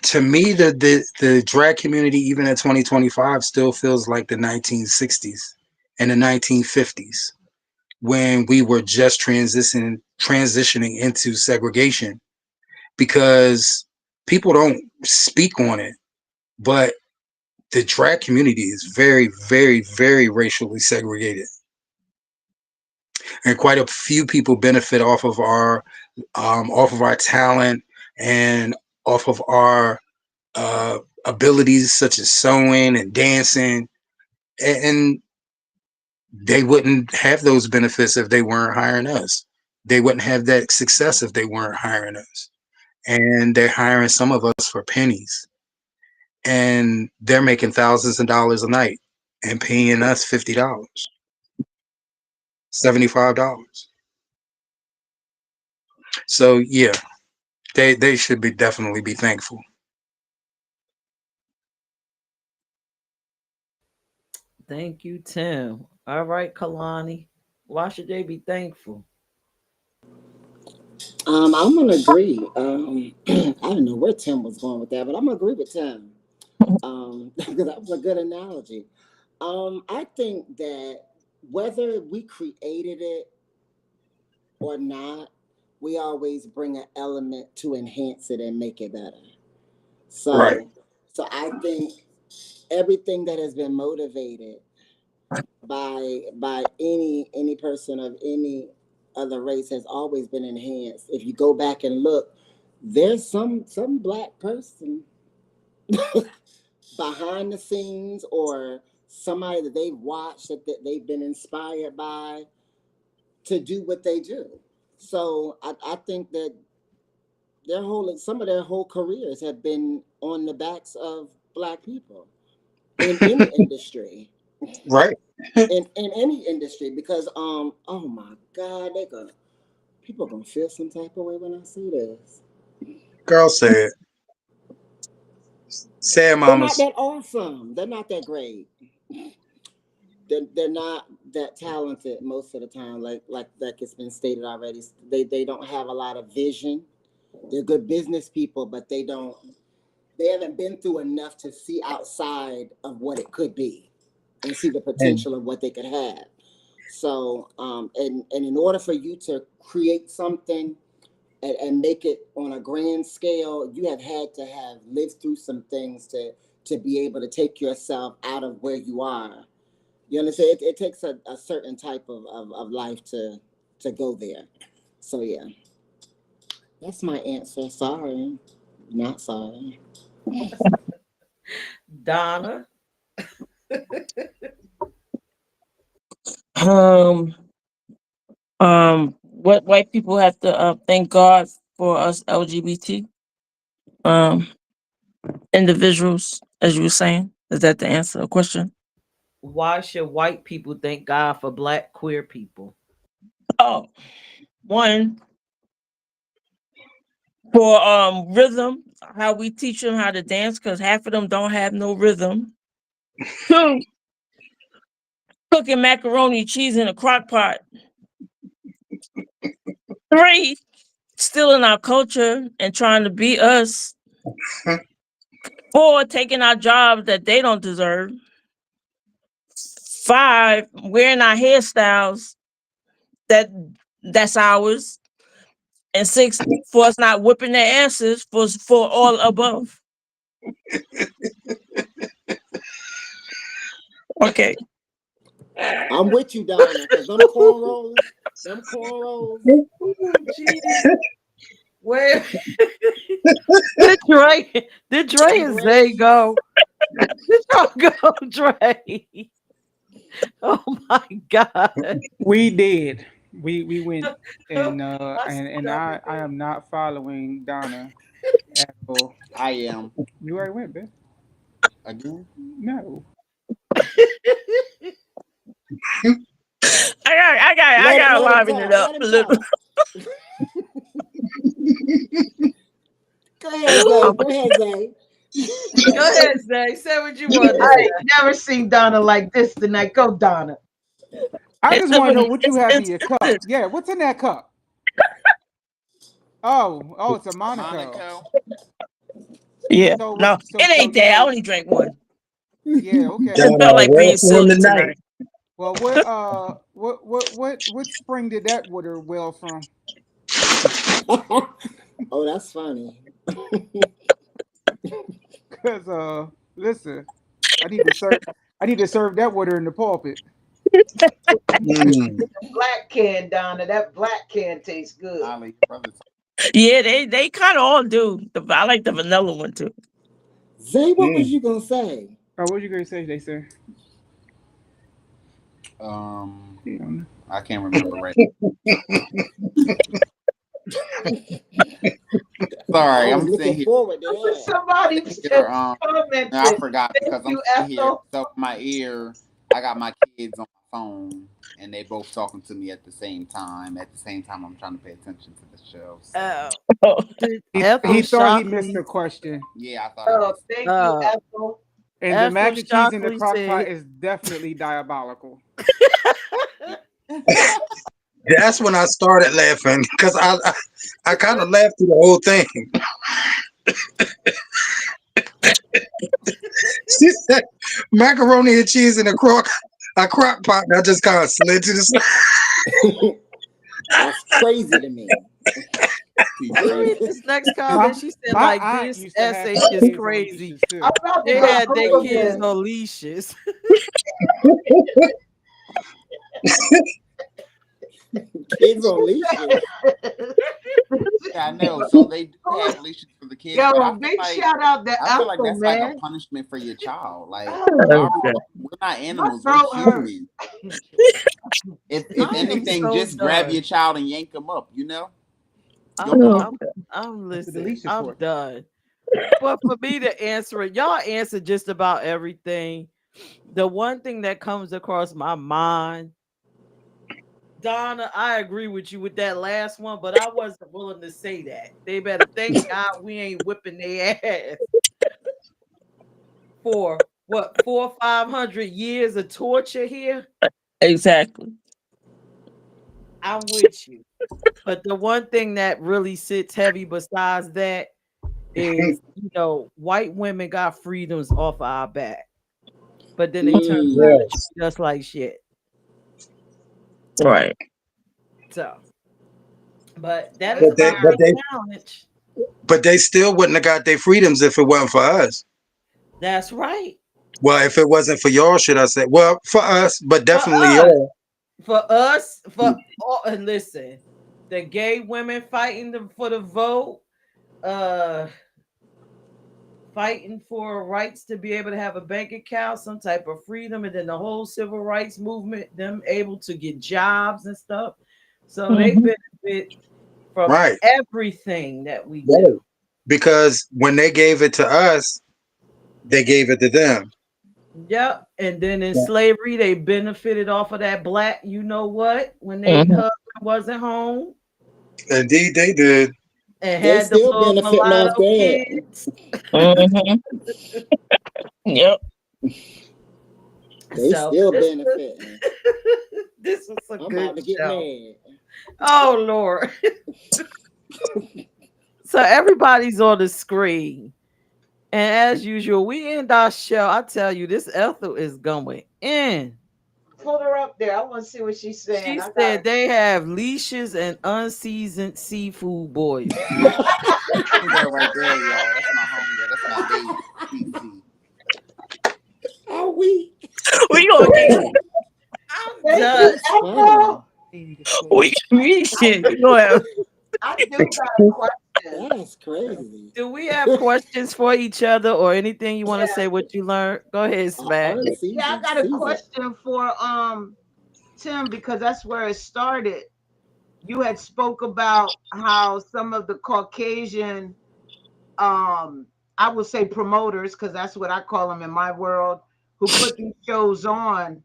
to me, the drag community, even in 2025, still feels like the 1960s and the 1950s when we were just transitioning into segregation, because people don't speak on it, but the drag community is very, very, very racially segregated, and quite a few people benefit off of our talent and off of our abilities such as sewing and dancing. And they wouldn't have those benefits if they weren't hiring us. They wouldn't have that success if they weren't hiring us. And they're hiring some of us for pennies. And they're making thousands of dollars a night and paying us $50, $75. So yeah, they should be definitely be thankful. Thank you, Tim. All right, Kalani. Why should they be thankful? I'm gonna agree. I don't know where Tim was going with that, but I'm gonna agree with Tim. Because that was a good analogy. I think that whether we created it or not, we always bring an element to enhance it and make it better. Right. So I think everything that has been motivated by any person of any other race has always been enhanced. If you go back and look, there's some Black person behind the scenes or somebody that they've watched that they've been inspired by to do what they do. So I think that some of their whole careers have been on the backs of Black people in any industry. Right. In any industry, because oh my God, people are gonna feel some type of way when I see this. Girl said, sad They're not mamas. that awesome. They're not that great. They're not that talented most of the time. Like it's been stated already. They don't have a lot of vision. They're good business people, but they haven't been through enough to see outside of what it could be and see the And potential of what they could have. So, and in order for you to create something and make it on a grand scale, you have had to have lived through some things to be able to take yourself out of where you are. You understand? It takes a certain type of life to go there. So yeah, that's my answer. Sorry, not sorry. Donna. Um, what white people have to thank God for us LGBT um individuals, as you were saying. Is that the answer? A question? Why should white people thank God for Black queer people? Oh, one for rhythm, how we teach them how to dance, because half of them don't have no rhythm. Two, cooking macaroni cheese in a crock pot. Three, stealing our culture and trying to be us. Four, taking our jobs that they don't deserve. Five, wearing our hairstyles that's ours. And six, for us not whipping their asses for all above. Okay. I'm with you, Donna, because them cornrows. Jeez. Where did Dre Them and Zay braids. go? Did y'all go, Dre? Oh my God. We did. We went and My stomach I am not following Donna at all. I am You already went, Ben. again. No. I got to liven it up Let a him little. talk. Go ahead, Zay. Go ahead, Zay. Go ahead, Zay. Say what you want to I say. ain't never seen Donna like this tonight. Go, Donna. I It's just want to know simple. what you have in your This. cup. Yeah, what's in that cup? Oh, it's a Monaco. Monaco. Yeah. So No, it ain't that. I only drank one. yeah, okay. It felt like being silly tonight. Well, what spring did that water well from? Oh, that's funny. Cause listen, I need to serve that water in the pulpit. mm, Black can, Donna. That black can tastes good. Ali, brother. Yeah, they kind of all do. I like the vanilla one too. Zay, what was mm. you gonna say? Oh, what you gonna say? They say I can't remember right. Sorry, I was I'm sitting looking here. forward to that. Somebody Here, commented. I forgot Thank because I'm you, sitting here. Ethel. So my ear, I got my kids on my phone, and they both talking to me at the same time. At the same time, I'm trying to pay attention to the show. So. Oh, Did He Ethel thought he missed Shockley? the question. Yeah, I thought I Oh, missed. thank you, Uh, Ethel. And the Ethel mac and cheese in the Shockley crock pot said. is definitely diabolical. That's when I started laughing because I kind of laughed through the whole thing. She said macaroni and cheese in a crock pot, and I just kind of slid to the side. That's crazy to me. Let me read this next comment. She said, My like, aunt this used to have SH her is kids on crazy. leashes too. I'm about to They go had their Google kids this. on leashes. Kids on leashes. Yeah, I know. So they do have leashes for the kids, but Yo, big shout out to I feel like Ethel, that's like a man. punishment for your child. Like Oh, okay. we're not my animals, we're throat hurt. humans. If I am anything, so just grab done. your child and yank them up. You know, I'm, yoke them Oh, up. I'm, I'm That's what the listening. leash is I'm for. done. But for me to answer it, y'all answer just about everything. The one thing that comes across my mind, Donna, I agree with you with that last one, but I wasn't willing to say that. They better thank God we ain't whipping their ass for what 400-500 years of torture here. exactly. I'm with you. But the one thing that really sits heavy besides that is, white women got freedoms off of our back, but then they turn around and Yes, treat us like shit. Right. So, but that is but a they big, but big they challenge. but they still wouldn't have got their freedoms if it wasn't for us. That's right. Well, if it wasn't for y'all, should I say? Well, for us, but For definitely us, y'all. for all, and listen, the gay women fighting for the vote, uh, fighting for rights to be able to have a bank account, some type of freedom, and then the whole civil rights movement, them able to get jobs and stuff. So they Hmm. benefit from Right. everything that we Right. do. Because when they gave it to us, they gave it to them. Yep. And then in slavery, they benefited off of that black, you know what, when they Hmm. husband wasn't home Indeed, they did. and They had the still little benefiting off mulatto that. kids. Hmm. Yep. They So still this benefiting. this was a I'm good about to get show. mad. Oh Lord. So everybody's on the screen. And as usual, we end our show. I tell you, this Ethel is going in. Pull her up there. I want to see what she's saying. She I said got they have leashes and unseasoned seafood boils. Homegirl right there, y'all. That's my homegirl. That's my baby. CC. Are we? We gonna get. I'm Thank done. you, That's Ethel. funny. We shit. We gonna have. I do got a question. That's crazy. Do we have questions for each other or anything you want to say what you learned? Go ahead, Smack. Yeah, I Unseasoned got a season. question for Tim, because that's where it started. You had spoke about how some of the Caucasian I would say promoters, because that's what I call them in my world, who put these shows on,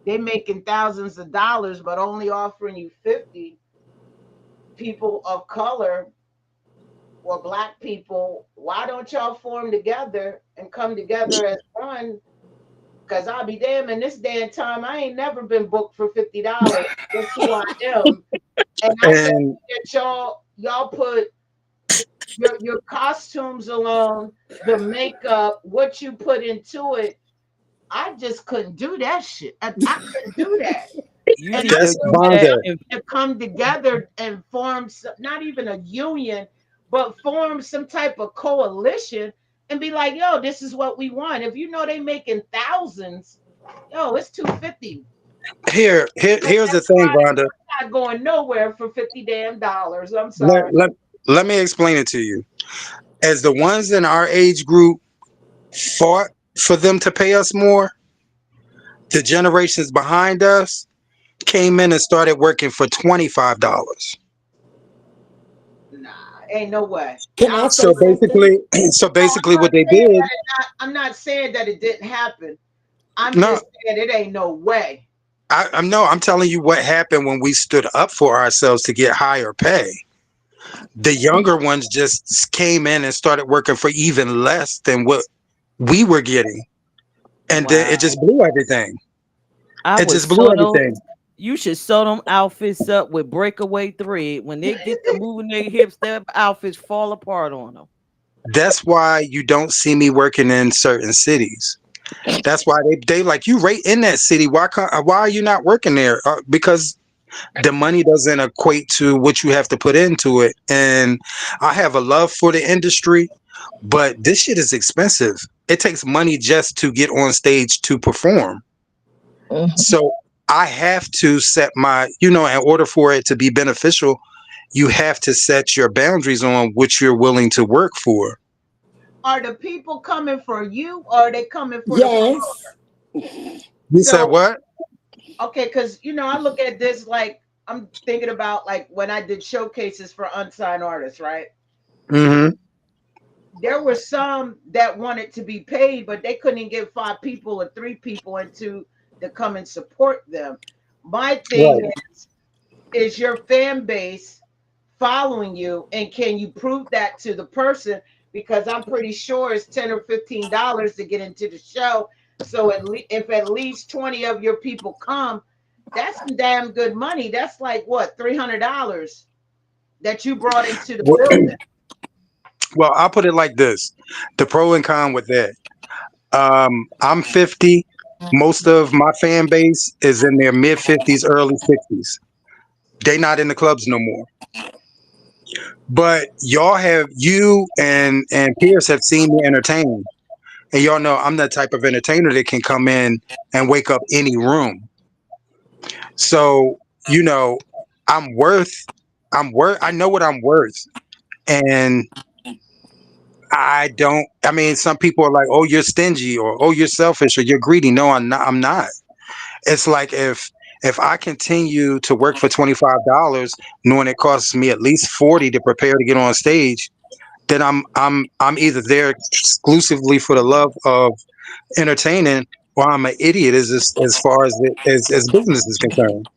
they making thousands of dollars, but only offering you 50 people of color or black people. Why don't y'all form together and come together as one? Because I'll be damn, in this day and time, I ain't never been booked for $50. That's who I am. And I can And see that y'all put your costumes alone, the makeup, what you put into it. I just couldn't do that shit. I couldn't do that. You And need I to that's feel do like that. Vonda. y'all need to come together and form not even a union, but form some type of coalition and be like, yo, this is what we want. If you know they making thousands, yo, it's 250. Here's the thing, Vonda. Not going nowhere for 50 damn dollars. I'm Let, sorry. let, let me explain it to you. As the ones in our age group fought for them to pay us more, The generations behind us came in and started working for $25. Nah, ain't no way. Can I I'm say So something? basically, so basically, not what they saying did, that I'm not saying that it didn't happen. I'm no, just saying it ain't no way. I'm no, I'm telling you what happened when we stood up for ourselves to get higher pay. The younger ones just came in and started working for even less than what we were getting, and then it Wow. just blew everything. I It would just blew sew them. everything. You should sew them outfits up with breakaway thread. When they get to moving their hips, their outfits fall apart on them. That's why you don't see me working in certain cities. That's why they like you right in that city. Why are you not working there? Because the money doesn't equate to what you have to put into it. And I have a love for the industry, but this shit is expensive. It takes money just to get on stage to perform. Mhm. So I have to set my, in order for it to be beneficial, you have to set your boundaries on what you're willing to work for. Are the people coming for you or are they coming for the Yes. promoter? You said So, what? okay, because I look at this like I'm thinking about like when I did showcases for unsigned artists, right? Hmm. There were some that wanted to be paid, but they couldn't even get 5 people or 3 people into to come and support them. My thing Right. is your fan base following you, and can you prove that to the person? Because I'm pretty sure it's $10 or $15 to get into the show. So if at least 20 of your people come, that's some damn good money. That's like what, $300 that you brought into the building. Well, I'll put it like this: the pro and con with that. I'm 50. Most of my fan base is in their mid 50s, early 60s. They not in the clubs no more. But you and Peirrce have seen me entertain, and y'all know I'm the type of entertainer that can come in and wake up any room. So you know, I'm worth. I'm worth. I know what I'm worth, and I don't. I mean, some people are like, "Oh, you're stingy," or "Oh, you're selfish," or "You're greedy." No, I'm not. I'm not. It's like if I continue to work for $25, knowing it costs me at least 40 to prepare to get on stage, then I'm either there exclusively for the love of entertaining, or I'm an idiot as far as as business is concerned.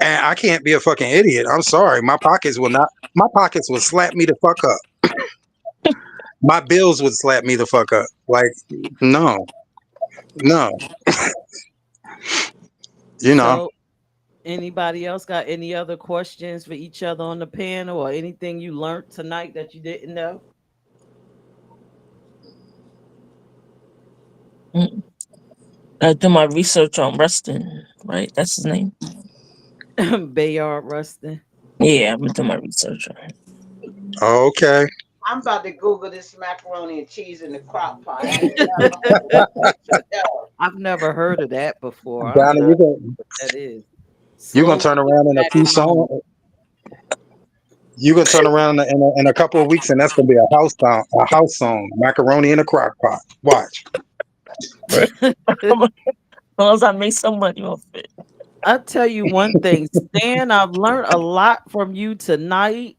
And I can't be a fucking idiot. I'm sorry. My pockets will not. My pockets will slap me the fuck up. My bills would slap me the fuck up. Like, no, no, you know. So, anybody else got any other questions for each other on the panel or anything you learned tonight that you didn't know? Mm. I do my research on Rustin, right? That's his name. Bayard Rustin. Yeah, I'm gonna do my research on him. Okay. I'm about to Google this macaroni and cheese in the crock pot. I ain't never I've never heard of that before. I don't Donna, know what that is. you're gonna Slow turn cooked around in a few songs. macaroni. You're gonna turn around in a couple of weeks, and that's gonna be a house song. A house song, macaroni in a crock pot. Watch. As long as I make some money off it. I'll tell you one thing, Stan, I've learned a lot from you tonight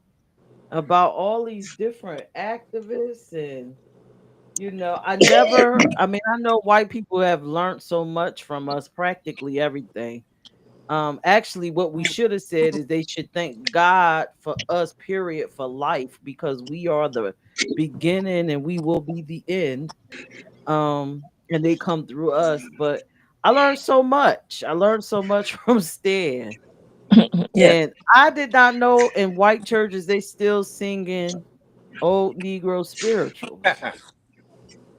about all these different activists. And I know white people have learned so much from us, practically everything. Actually, what we should have said is they should thank God for us, period, for life, because we are the beginning and we will be the end. And they come through us. But I learned so much. I learned so much from Stan. Yeah. And I did not know in white churches they still singing old Negro spirituals.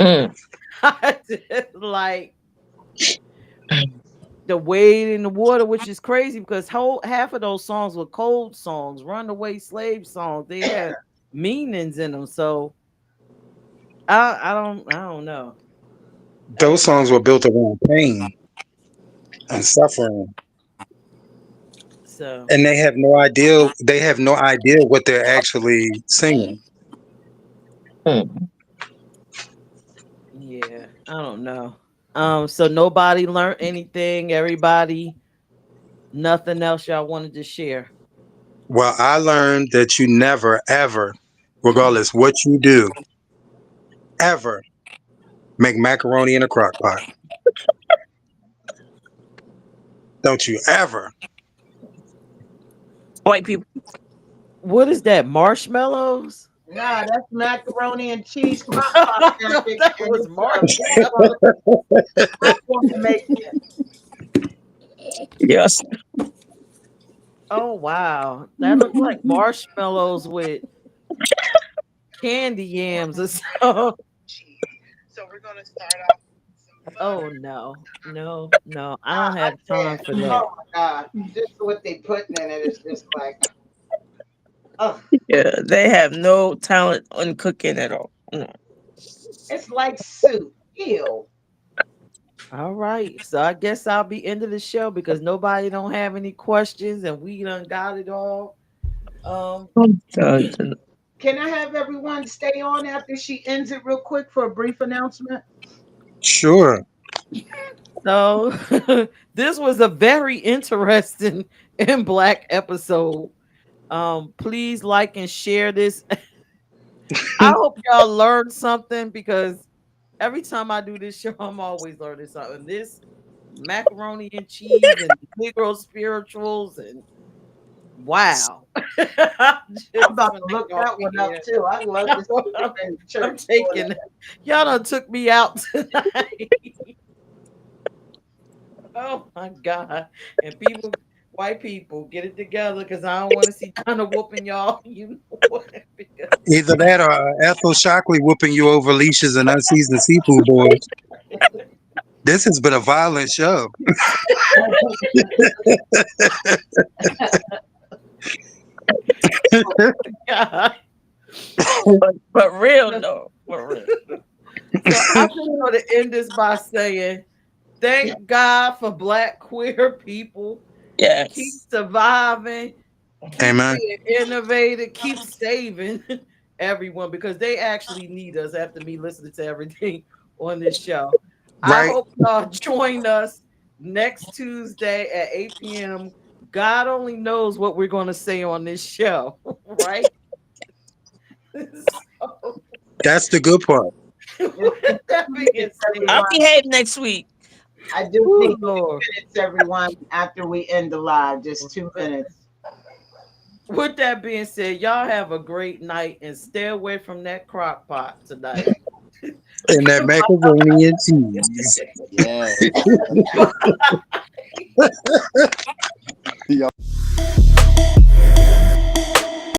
Mm. I just like the Wade in the Water, which is crazy because half of those songs were cold songs, runaway slave songs. They had meanings in them. So I don't know. I Those did not songs were built around pain and suffering, so and they have no idea. They have no idea what they're actually singing. Mm. yeah, I don't know. So nobody learned anything. Everybody, nothing else y'all wanted to share. Well, I learned that you never, ever, regardless what you do, ever make macaroni in a crock pot. Don't you ever. White people. What is that? Marshmallows? Nah, that's macaroni and cheese crock pot I thought magic, that and was it's big marshmallows. platform to make it. Yes. Oh wow, that looks like marshmallows with candy yams or something. So we're gonna start off with some Oh butter. no, no, no! I don't I have time can't. for that. Oh my god, just what they putting in it is just like, ugh. Yeah, they have no talent on cooking at all. No. It's like soup. Ew. All right, so I guess I'll be into the show because nobody don't have any questions and we done got it all. Um, Can I have everyone stay on after she ends it real quick for a brief announcement? Sure. so this was a very interesting and black episode. Please like and share this. I hope y'all learned something because every time I do this show, I'm always learning something. This macaroni and cheese and Negro spirituals and wow. I'm I'm just about gonna to look go that one up here. too. I love this in I'm church. taking y'all done took me out tonight. Oh my god. And people, white people, get it together because I don't want to see Donna whooping y'all. You know what? Because Either that or Ethel Shockley whooping you over leashes and unseasoned seafood boys. This has been a violent show. God. But real though. For real. So I'm just going to end this by saying, thank God for Black queer people. Yes. Keep surviving. Keep Amen. being innovative. Keep saving everyone because they actually need us after me listening to everything on this show. I Right? hope y'all join us next Tuesday at 8 p.m. God only knows what we're going to say on this show, right? So, That's the good part. with that being I'll said, behave next week. I do oh, need Lord. 2 minutes, everyone, after we end the live. Just 2 minutes. With that being said, y'all have a great night and stay away from that crock pot tonight. And that macaroni and cheese. Yeah. Bye. Y'all